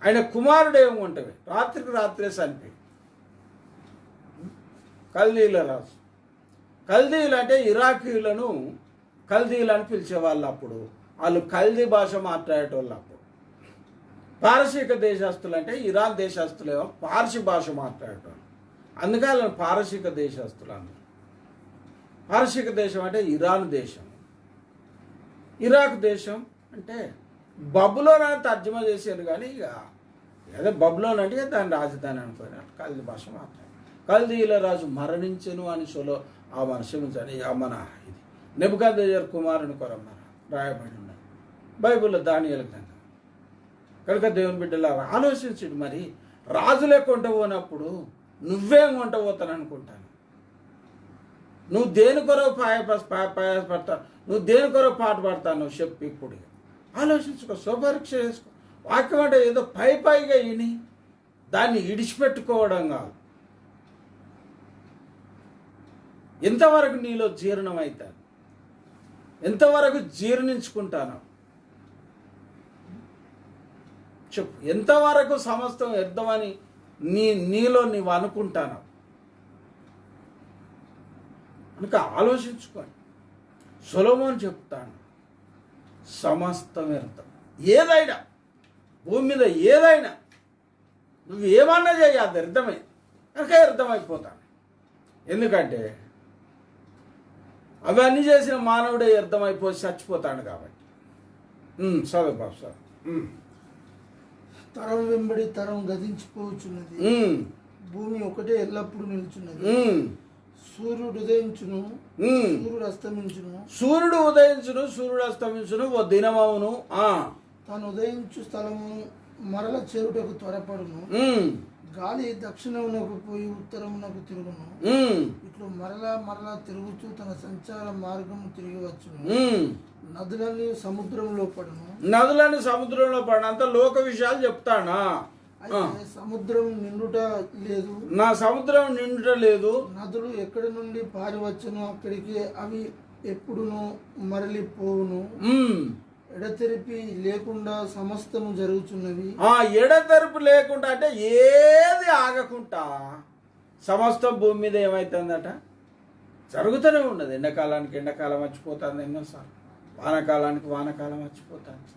ఆయన కుమారుడు ఏమి కొంటవే, రాత్రికి రాత్రే చనిపోయి. కల్దీల రాజు, కల్దీలు అంటే ఇరాకీయులను కల్దీలు అని పిలిచేవాళ్ళు. అప్పుడు వాళ్ళు కల్దీ భాష మాట్లాడేటోళ్ళు. అప్పుడు పారసీక దేశస్తులు అంటే ఇరాన్ దేశస్తులేమో పార్సీ భాష మాట్లాడేటోళ్ళు, అందుకే వాళ్ళని పారసీక దేశస్తులు అన్నారు. పారసీక దేశం అంటే ఇరాన్ దేశం, ఇరాక్ దేశం అంటే బబులోన్ అని తర్జుమా చేశారు. కానీ ఇక ఏదో బబులోన్ అంటే దాని రాజధాని అనుకోని కల్దీ భాష మాట్లాడారు. కల్దీల రాజు మరణించెను అని ఆ మనుషులు మన ఇది నెబుకద్నెజర్ కుమారుని కొరమ్మన రాయబడి ఉన్నారు బైబిల్లో దానియేలు గ్రంథం. కనుక దేవుని బిడ్డలారా ఆలోచించుడు. మరి రాజులే కొంట పోనప్పుడు నువ్వేం కొంట పోతాను అనుకుంటాను? నువ్వు దేని కొరకు ప్రయాసపడతావు, నువ్వు దేని కొరకు పాట పడతావు చెప్పు. ఇప్పుడు ఆలోచించుకో, స్వపరీక్ష చేసుకో. వాక్యం అంటే ఏదో పైగా విని దాన్ని ఇడిచిపెట్టుకోవడం కాదు. ఎంతవరకు నీలో జీర్ణం అవుతాను, ఎంతవరకు జీర్ణించుకుంటాను చెప్పు. ఎంతవరకు సమస్తం వ్యర్థమని నీలో నీవు అనుకుంటాను కనుక ఆలోచించుకోండి. సొలొమోను చెప్తాను, సమస్తం వ్యర్థం. ఏదైనా భూమి మీద ఏదైనా నువ్వు ఏమన్నా చేయ అది వ్యర్థమే. కనుక వ్యర్థమైపోతాను. ఎందుకంటే అవన్నీ చేసిన మానవుడే వ్యర్థమైపోయి చచ్చిపోతాడు కాబట్టి. చదువు బాబు సార్. తరం వెంబడి తరం గతించిపోవచ్చున్నది, భూమి ఒకటే ఎల్లప్పుడూ నిలుచున్నది. సూర్యుడు ఉదయించును, సూర్యుడు అస్తమించును, సూర్యుడు ఉదయించును, సూర్యుడు అస్తమించును, ఓ దినమవును. తాను ఉదయించు స్థలము మరల చేరుటకు త్వరపడును. గాలి దక్షిణమునకు పోయి ఉత్తరమునకు తిరుగును. ఇట్లు మరలా తిరుగుతూ తన సంచార మార్గము తిరిగి వచ్చును. నదులని సముద్రంలో పడును. నదులని సముద్రంలో పడను. అంత లోక విషయాలు చెప్తానా? సముద్రం నిండుట లేదు, నా సముద్రం నిండుట లేదు. నదులు ఎక్కడి నుండి పారివచ్చును అక్కడికి అవి ఎప్పుడును మరలిపోవును. ఎడతెరిపి లేకుండా సమస్తము జరుగుతున్నవి. ఎడతెరిపి లేకుండా అంటే ఏది ఆగకుండా సమస్తం భూమి మీద ఏమవుతుందట జరుగుతూనే ఉండదు. ఎండాకాలానికి ఎండాకాలం వచ్చిపోతుంది ఎన్నోసార్లు, వానకాలానికి వానకాలం వచ్చిపోతుంది,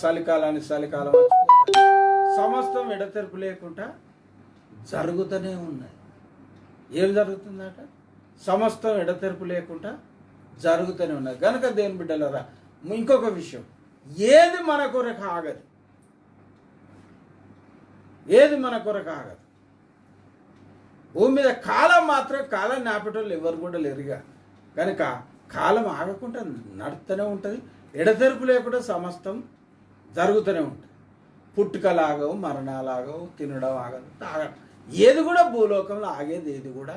చలికాలానికి చలికాలం వచ్చిపోతుంది. సమస్తం ఎడతెరిపి లేకుండా జరుగుతూనే ఉన్నాయి. ఏం జరుగుతుందట? సమస్తం ఎడతెరపు లేకుండా జరుగుతూనే ఉన్నది. కనుక దేవుని బిడ్డలారా, ఇంకొక విషయం, ఏది మన కొరకు ఆగదు, ఏది మన కొరకు ఆగదు. భూమి మీద కాలం మాత్రం, కాలం నాపేటోళ్ళు ఎవరు కూడా లేరుగా. కనుక కాలం ఆగకుండా నడుస్తూనే ఉంటుంది, ఎడతెరపు లేకుండా సమస్తం జరుగుతూనే ఉంటుంది. పుట్టుకలాగవు, మరణాలాగవు, తినడం ఆగదు, తాగడం, ఏది కూడా భూలోకంలో ఆగేది ఏది కూడా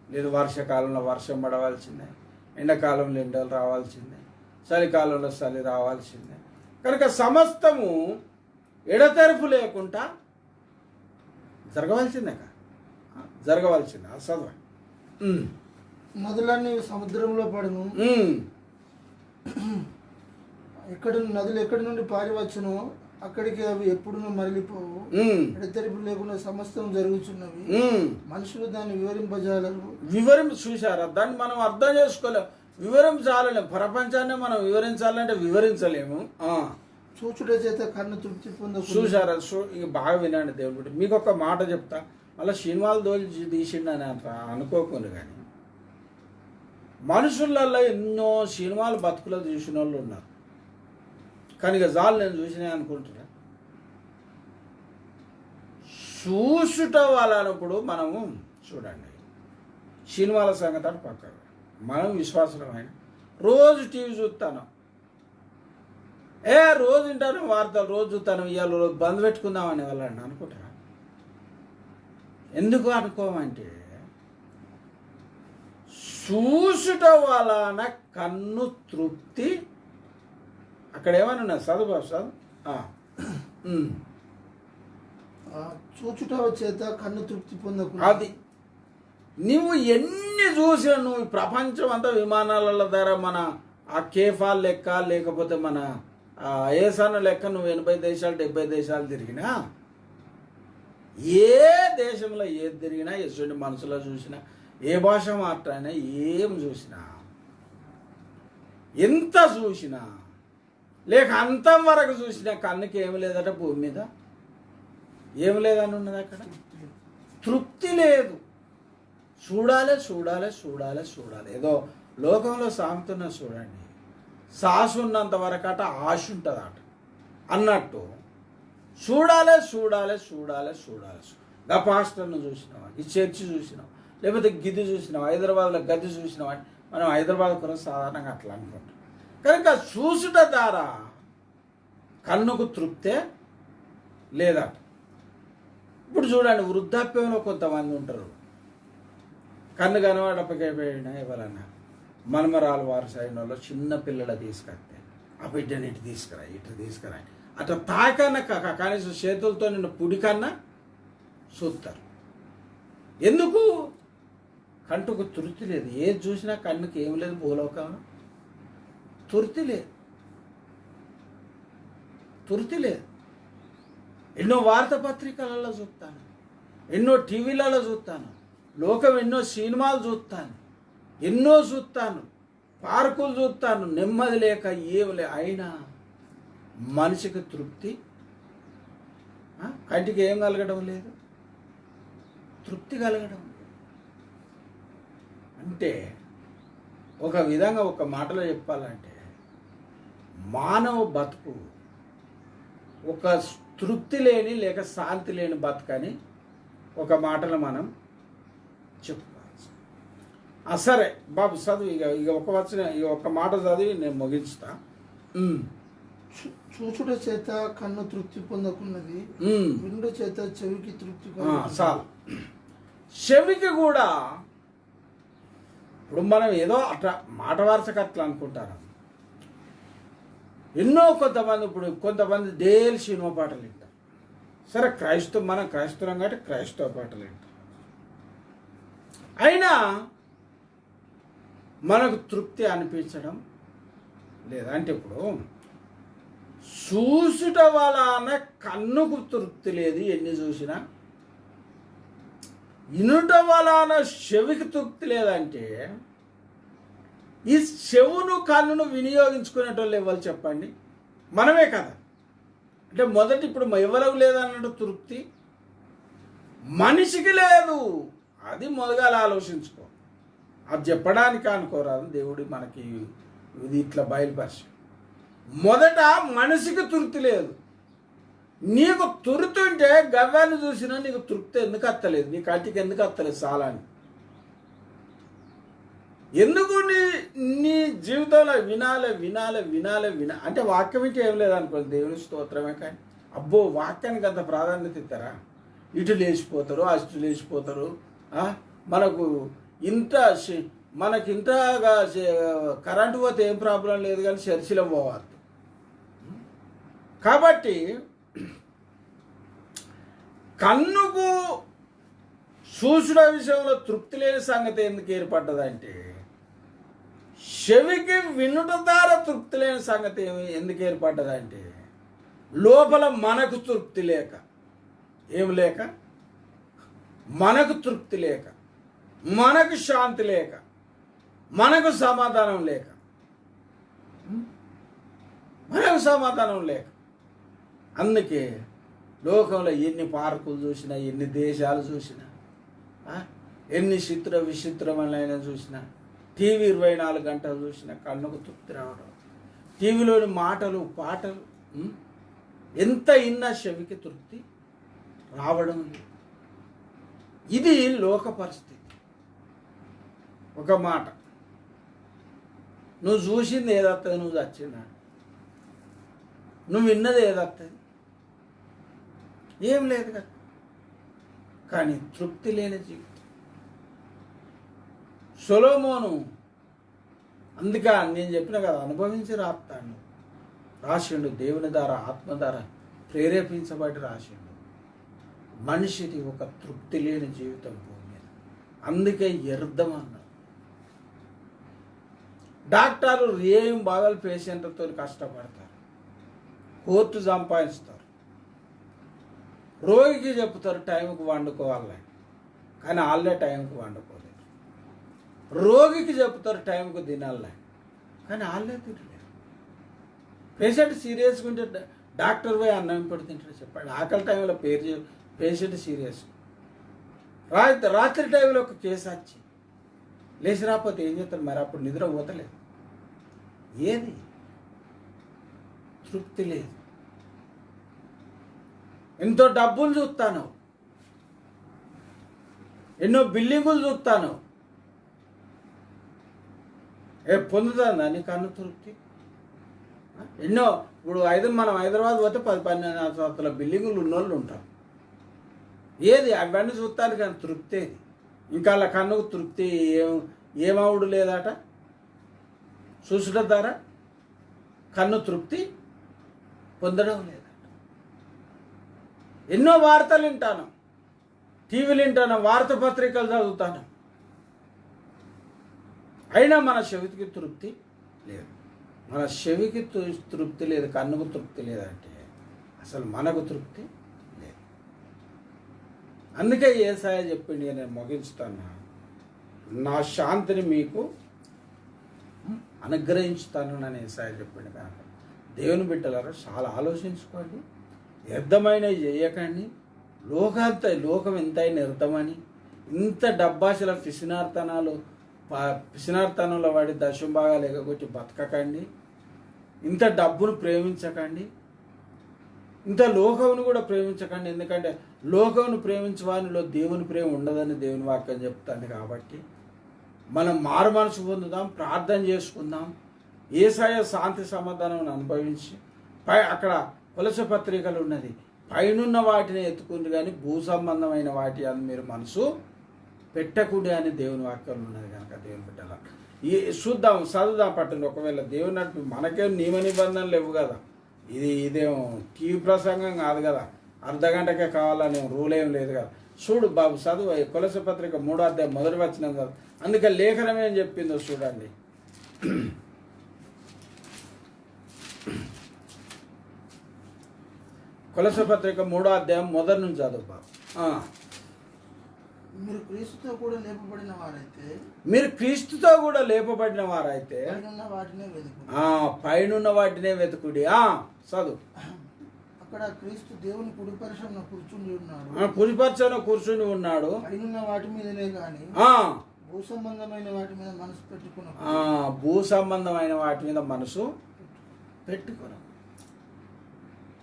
లేదు. వర్షాకాలంలో వర్షం పడవలసిందే, ఎండాకాలంలో ఎండలు రావాల్సిందే, చలికాలంలో చలి రావాల్సిందే. కనుక సమస్తము ఎడతెరపు లేకుండా జరగవలసిందే, జరగవలసిందే. చదవ. నదులన్నీ సముద్రంలో పడును, నదులు ఎక్కడి నుండి పారివచ్చును, అక్కడికి అవి ఎప్పుడునూ మరలిపోవు. ఎడతెరిపి లేకుండా సమస్తం జరుగుతున్నవి, మనుషులు దాన్ని వివరింపజాలరు. చూశారా? దాన్ని మనం అర్థం చేసుకోలేము, వివరించాలలేము. ప్రపంచాన్ని మనం వివరించాలంటే వివరించలేము. చూచుట చేత కన్ను తృప్తి పొందకు. చూశారా? ఇక బాగా వినండి దేవుడు. మీకు ఒక మాట చెప్తా, మళ్ళీ సినిమాలు తీసిండని అనుకోకుండా, కానీ మనుషులలో ఎన్నో సినిమాలు బతుకులో చూసిన వాళ్ళు ఉన్నారు. కానీ ఇక జాలు నేను చూసినా అనుకుంటున్నా. చూసుట వాళ్ళనప్పుడు మనము చూడండి, సినిమాల సంగతి అని పక్కన, మనం విశ్వాసమైన రోజు టీవీ చూస్తాను, రోజు వింటాను వార్తలు, రోజు చూస్తాను, ఇవాళ రోజు బంద్ పెట్టుకుందామని వాళ్ళండి అనుకుంటా. ఎందుకు అనుకోమంటే, చూసుట వలన కన్ను తృప్తి, అక్కడ ఏమని ఉన్నా చదువు చదువు. చూచుట చేత కన్ను తృప్తి పొందకు. అది నువ్వు ఎన్ని చూసినా, నువ్వు ప్రపంచం అంతా విమానాల ద్వారా, మన ఆ కేఫాల్ లెక్క, లేకపోతే మన ఏసాన లెక్క, నువ్వు 80 దేశాలు 70 దేశాలు తిరిగినా, ఏ దేశంలో ఏది తిరిగినా, ఎటువంటి మనసులో చూసినా, ఏ భాష మాట్లాడినా, ఏం చూసినా, ఎంత చూసినా, లేక అంతం వరకు చూసినా కన్నుకి ఏమి లేదట. భూమి మీద ఏమి లేదని ఉన్నది, అక్కడ తృప్తి లేదు. చూడాలి చూడాలి చూడాలి చూడాలి. ఏదో లోకంలో సాగుతున్న చూడండి, సాసు ఉన్నంత వరకు అట ఆశ ఉంటుంది అట అన్నట్టు. చూడాలి చూడాలి చూడాలి చూడాలి. గా పాస్టర్ను చూసినావా, ఈ చర్చి చూసినావు, లేకపోతే గిది చూసినావు, హైదరాబాద్లో గది చూసినావా అని మనం హైదరాబాద్ కూడా సాధారణంగా అట్లా అనుకుంటాం. కనుక చూసుట ద్వారా కన్నుకు తృప్తే లేదట. ఇప్పుడు చూడండి, వృద్ధాప్యంలో కొంతమంది ఉంటారు, కన్ను కనవాడపైపోయినా ఎవరన్నా మనమరాలు వారి సైన్ వాళ్ళు చిన్న పిల్లల తీసుకొస్తే, ఆ బిడ్డని ఇటు తీసుకురా ఇటు తీసుకురా అట్లా తాకన్నా కనీసం చేతులతో నిన్న పుడి కన్నా చూస్తారు. ఎందుకు? కంటుకు తృప్తి లేదు. ఏది చూసినా కన్నుకి ఏం లేదు, భూలోకంలో తృప్తి లేదు, తృప్తి లేదు. ఎన్నో వార్తాపత్రికలలో చూస్తాను, ఎన్నో టీవీలలో చూస్తాను, లోకం ఎన్నో సినిమాలు చూస్తాను, ఎన్నో చూస్తాను, పార్కులు చూస్తాను, నెమ్మది లేక ఏం లే. అయినా మనిషికి తృప్తి, కంటికి ఏం కలగడం లేదు, తృప్తి కలగడం. అంటే ఒక విధంగా ఒక మాటలో చెప్పాలంటే, మానవ బతుకు ఒక తృప్తి లేని లేక శాంతి లేని బతుకని ఒక మాటలో మనం చెప్పుకోవచ్చు. సరే బాబు చదువు, ఇక ఒక మాట చదివి నేను ముగించుతా. చూచుట చేత కన్ను తృప్తి పొందకున్నది, వినుట చేత చెవికి తృప్తి చాలు. చెవికి కూడా ఇప్పుడు మనం ఏదో అట్లా మాట వరుసకు అట్లా అనుకుంటారు. ఎన్నో కొంతమంది డైలీ సినిమా పాటలు వింటారు. సరే మనం క్రైస్తవం కాబట్టి క్రైస్తవ పాటలు వింటారు. అయినా మనకు తృప్తి అనిపించడం లేదా. అంటే ఇప్పుడు చూసుట వలన కన్నుకు తృప్తి లేదు ఎన్ని చూసినా, ఇనుట వలన చెవికి తృప్తి లేదంటే, ఈ చెవును కన్నును వినియోగించుకునేటోళ్ళు ఎవరు చెప్పండి? మనమే కదా. అంటే మొదటి ఇప్పుడు ఎవరికి లేదన్నట్టు తృప్తి, మనిషికి లేదు. అది మొదగాల ఆలోచించుకో. అది చెప్పడానికి అనుకోరాదు దేవుడు మనకి ఇది ఇట్లా బయలుపరిచి. మొదట మనిషికి తృప్తి లేదు. నీకు తృప్తి ఉంటే గవ్యాన్ని చూసినా నీకు తృప్తి ఎందుకు అత్తలేదు? నీ కంటికి ఎందుకు అత్తలేదు సాలాన్ని? ఎందుకు నీ జీవితంలో వినాలి అంటే వాక్యం ఇంటే ఏం లేదనుకోండి, దేవుని స్తోత్రమే. కానీ అబ్బో వాక్యానికి అంత ప్రాధాన్యత ఇస్తారా? ఇటు లేచిపోతారు, అటు లేచిపోతారు. మనకి ఇంతగా కరెంటు పోతే ఏం ప్రాబ్లం లేదు, కానీ చర్చిలో పోవాలి. కాబట్టి కన్నుకు చూసిన విషయంలో తృప్తి లేని సంగతి ఎందుకు ఏర్పడ్డదంటే, చెవికి వినుట ద్వారా తృప్తి లేని సంగతి ఎందుకు ఏర్పడ్డదంటే, లోపల మనకు తృప్తి లేక, ఏం లేక, మనకు తృప్తి లేక, మనకు శాంతి లేక, మనకు సమాధానం లేక, అందుకే లోకంలో ఎన్ని పార్కులు చూసినా, ఎన్ని దేశాలు చూసినా, ఎన్ని విచిత్రమైన చూసినా, టీవీ 24 గంటలు చూసినా కన్నుకు తృప్తి రావడం, టీవీలోని మాటలు పాటలు ఎంత ఇన్నా చెవికి తృప్తి రావడం లేదు. ఇది లోక పరిస్థితి. ఒక మాట, నువ్వు చూసింది ఏదొస్తుంది? నువ్వు చచ్చినా నువ్వు విన్నది ఏదొస్తుంది? ఏం లేదు కదా. కానీ తృప్తి లేని జీవితం. సొలొమోను అందుకే నేను చెప్పిన కదా, అనుభవించి రాసిండు. దేవుని ద్వారా, ఆత్మ ద్వారా ప్రేరేపించబడి రాసిండు. మనిషిది ఒక తృప్తి లేని జీవితం భూమి మీద. అందుకే వ్యర్థం అన్నారు. డాక్టర్లు ఏం బాధలు పేషెంట్లతో కష్టపడతారు, కోర్టు సంపాదిస్తారు. రోగికి చెప్తారు టైంకి వండుకోవాలి, కానీ వాళ్ళే టైంకి వండుకోలేరు. రోగికి చెప్తారు టైంకి తినాలి, కానీ వాళ్ళే తినలేరు. పేషెంట్ సీరియస్గా ఉంటే డాక్టర్ పోయి అన్నం పెడుతుంటాడు చెప్పండి. ఆకలి టైంలో పేషెంట్ సీరియస్, రాత్రి టైంలో ఒక కేసు వచ్చి లేచి రాకపోతే ఏం చేస్తారు మరి? అప్పుడు నిద్ర పోతలేదు. ఏది తృప్తి లేదు. ఎంతో డబ్బులు చూస్తాను, ఎన్నో బిల్డింగులు చూస్తాను, పొందుతుందా నీ కన్ను తృప్తి? ఎన్నో ఇప్పుడు మనం హైదరాబాద్ పోతే 10-12 సంవత్సరాల బిల్డింగులు ఉన్నోళ్ళు ఉంటాం. ఏది అవన్నీ చూస్తాను, కానీ తృప్తి ఏది? ఇంకా వాళ్ళ కన్నుకు తృప్తి ఏమవుడు లేదట. చూసుట ద్వారా కన్ను తృప్తి పొందడం లేదట. ఎన్నో వార్తలు వింటాను, టీవీలు వింటాను, వార్తాపత్రికలు చదువుతాను, అయినా మన చెవికి తృప్తి లేదు. మన చెవికి తృప్తి లేదు, కన్నుకు తృప్తి లేదంటే అసలు మనకు తృప్తి లేదు. అందుకే యేసాయా చెప్పింది, నేను ముగించుతాను, నా శాంతిని మీకు అనుగ్రహించుతాను అని యేసాయా చెప్పింది. కనుక దేవుని బిడ్డలారా చాలా ఆలోచించుకోండి, వ్యర్థమైనవి చేయకండి. లోకం ఎంతైనా వ్యర్థమని, ఇంత డబ్బాశల పిసినార్తనంలో వాడి దశంభాగాలు ఎగగొట్టి బతకకండి. ఇంత డబ్బును ప్రేమించకండి, ఇంత లోకమును కూడా ప్రేమించకండి. ఎందుకంటే లోకమును ప్రేమించే వారిలో దేవుని ప్రేమ ఉండదని దేవుని వాక్యం చెప్తాను. కాబట్టి మనం మారు మనసు పొందుదాం, ప్రార్థన చేసుకుందాం, యేసయ్య శాంతి సమాధానం అనుభవించి అక్కడ కొలస పత్రికలు ఉన్నది, పైనున్న వాటిని ఎత్తుకుంది కానీ భూ సంబంధమైన వాటి అని మీరు మనసు పెట్టకూడదు అని దేవుని వాక్యం ఉన్నది. కనుక దేవుని బిడ్డల చూద్దాం, చదువుదాం పట్టండి. ఒకవేళ దేవుని నడిపి మనకేం నియమ నిబంధనలు లేవు కదా, ఇదేం టీవీ ప్రసంగం కాదు కదా, అర్ధగంటకే కావాలని రూల్ ఏం లేదు కదా. చూడు బాబు, చదువు కొలస పత్రిక 3వ అధ్యాయం 1వ వచనం కదా. అందుకే లేఖనం ఏం చెప్పిందో చూడండి. కొలస పత్రిక 3వ అధ్యాయం 1 నుంచి చదువు బాబు. మీరు క్రీస్తుతో కూడా లేపబడిన వారైతే పైనున్న వాటినే వెతుకుడి. చదువు. అక్కడ క్రీస్తు దేవుని కుడిపరచన కూర్చుని ఉన్నాడు. కుడిపరచన కూర్చుని ఉన్నాడు. పైనున్న వాటి మీదనే గాని ఆ భూ సంబంధమైన వాటి మీద మనసు పెట్టుకున్న భూ సంబంధమైన వాటి మీద మనసు పెట్టుకున్నాం.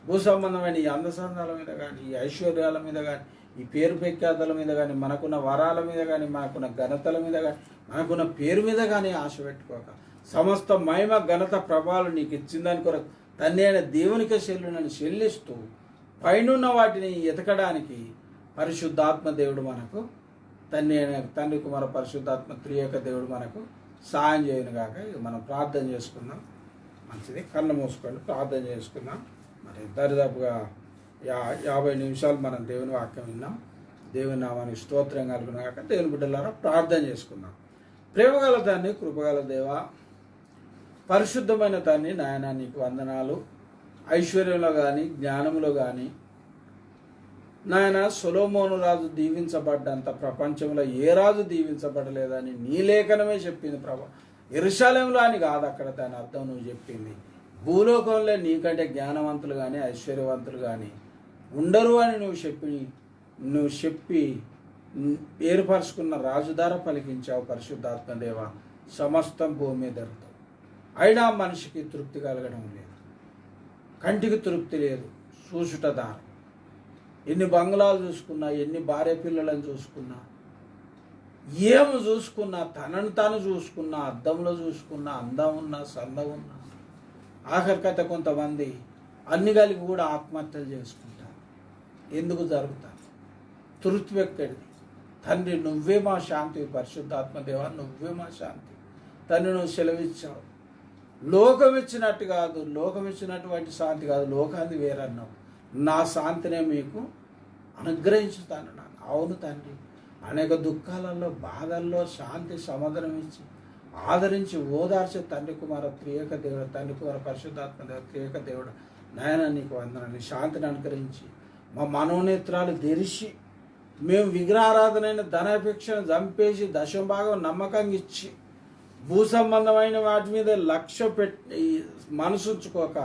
భూ సంబంధమైన ఈ అందసందాల మీద కానీ, ఈ ఐశ్వర్యాల మీద కానీ, ఈ పేరు ప్రఖ్యాతల మీద కానీ, మనకున్న వరాల మీద కానీ, మనకున్న ఘనతల మీద కానీ, మనకున్న పేరు మీద కానీ ఆశ పెట్టుకోక, సమస్త మహిమ ఘనత ప్రభావాలు నీకు ఇచ్చిందని కొరకు తన్ని అయిన దేవునికి చెల్లునని చెల్లిస్తూ పైనున్న వాటిని ఎతకడానికి పరిశుద్ధాత్మ దేవుడు మనకు తండ్రి కుమార పరిశుద్ధాత్మ త్రియేక దేవుడు మనకు సహాయం చేయను గాక. ఇక మనం ప్రార్థన చేసుకుందాం. మంచిది, కళ్ళు మూసుకోండి, ప్రార్థన చేసుకుందాం. మరి దరిదాపుగా 50 నిమిషాలు మనం దేవుని వాక్యం విన్నాం. దేవుని నామానికి స్తోత్రం కలుగును గాక. దేవుని బిడ్డలారా ప్రార్థన చేసుకుందాం. ప్రేమగల తండ్రి, కృపగల దేవ, పరిశుద్ధమైన తండ్రి, నాయన నీకు వందనాలు. ఐశ్వర్యంలో కానీ, జ్ఞానంలో కానీ నాయన సొలొమోను రాజు దీవించబడ్డంత ప్రపంచంలో ఏ రాజు దీవించబడలేదని నీ లేఖనమే చెప్పింది ప్రభా. యెరూషలేములో అని కాదు అక్కడ దాని అర్థం నువ్వు చెప్పింది. భూలోకంలో నీకంటే జ్ఞానవంతులు కానీ, ఐశ్వర్యవంతులు కానీ ఉండరు అని నువ్వు చెప్పి ఏర్పరచుకున్న రాజుదార పలికించావు పరిశుద్ధాత్మ దేవ. సమస్తం భూమి మీద దొరుకుతావు. అయినా మనిషికి తృప్తి కలగడం లేదు, కంటికి తృప్తి లేదు. చూసుట దారం. ఎన్ని బంగ్లాలు చూసుకున్నా, ఎన్ని భార్య పిల్లలను చూసుకున్నా, ఏమి చూసుకున్నా, తనను తాను చూసుకున్నా, అద్దంలో చూసుకున్నా, అందం ఉన్నా, సందం ఉన్నా, ఆఖరికత కొంతమంది అన్ని కలిగి కూడా ఆత్మహత్యలు చేసుకుంటారు. ఎందుకు జరుగుతారు? తృప్తి ఎక్కడిది? తండ్రి నువ్వే మా శాంతి, పరిశుద్ధాత్మ దేవా నువ్వే మా శాంతి. తండ్రి నువ్వు సెలవిచ్చావు. లోకం ఇచ్చినట్టు కాదు, లోకం ఇచ్చినటువంటి శాంతి కాదు, లోకాన్ని వేరన్నావు. నా శాంతినే మీకు అనుగ్రహించుతాను నాన్న. అవును తండ్రి, అనేక దుఃఖాలలో, బాధల్లో శాంతి సమాధానం ఇచ్చి ఆదరించి ఓదార్చే తండ్రి కుమార త్రియేక దేవుడు, తండ్రి కుమార పరిశుద్ధాత్మ దేవుడు, త్రియేక దేవుడు నాయన నీకు వందనాన్ని శాంతిని అనుగ్రహించి మా మనోనేత్రాలు తెరిచి మేము విగ్రహారాధనైన ధనాపేక్షను చంపేసి దశభాగం నమ్మకంగా ఇచ్చి భూ సంబంధమైన వాటి మీద లక్ష్య పెట్టి మనసుంచుకోక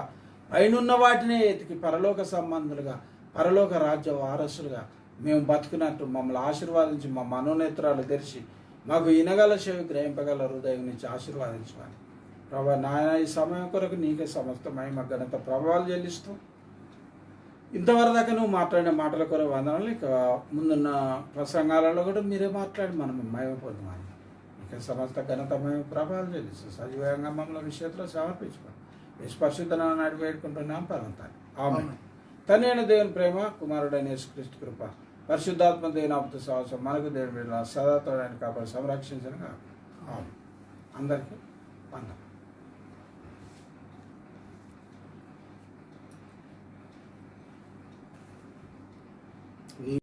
పైనున్న వాటినే ఎతికి పరలోక సంబంధులుగా, పరలోక రాజ్య వారసులుగా మేము బతుకున్నట్టు మమ్మల్ని ఆశీర్వాదించి మా మనోనేత్రాలు తెరిచి మాకు వినగల చెవి, గ్రహింపగల హృదయం నుంచి ఆశీర్వాదించమని ప్రభా. నాయన ఈ సమయం కొరకు నీకే సమస్త మహిమ ఘనత ప్రభావాలు చెల్లిస్తూ ఇంతవరదాకా నువ్వు మాట్లాడిన మాటల కొరకు వందనాలు. ఇక ముందున్న ప్రసంగాలలో కూడా మీరే మాట్లాడి మనం మహిమ పొందమని ఇక సమస్త ఘనత మహిమ ప్రభావాలు చెల్లిస్తూ సజీవంగా మమ్మల్ని విషయంలో సమర్పించుకోండి. పరిశుద్ధ నాడు వేడుకుంటున్నాం పరంతాన్ని. ఆమేన్. తండ్రి అయిన దేవుని ప్రేమ, కుమారుడైన యేసుక్రీస్తు కృప, పరిశుద్ధాత్మ దేవుని ఆపుతూ సాహసం మనకు దేవుని సదా తోడని కాపాడు సంరక్షించను. అందరికీ వందనాలు.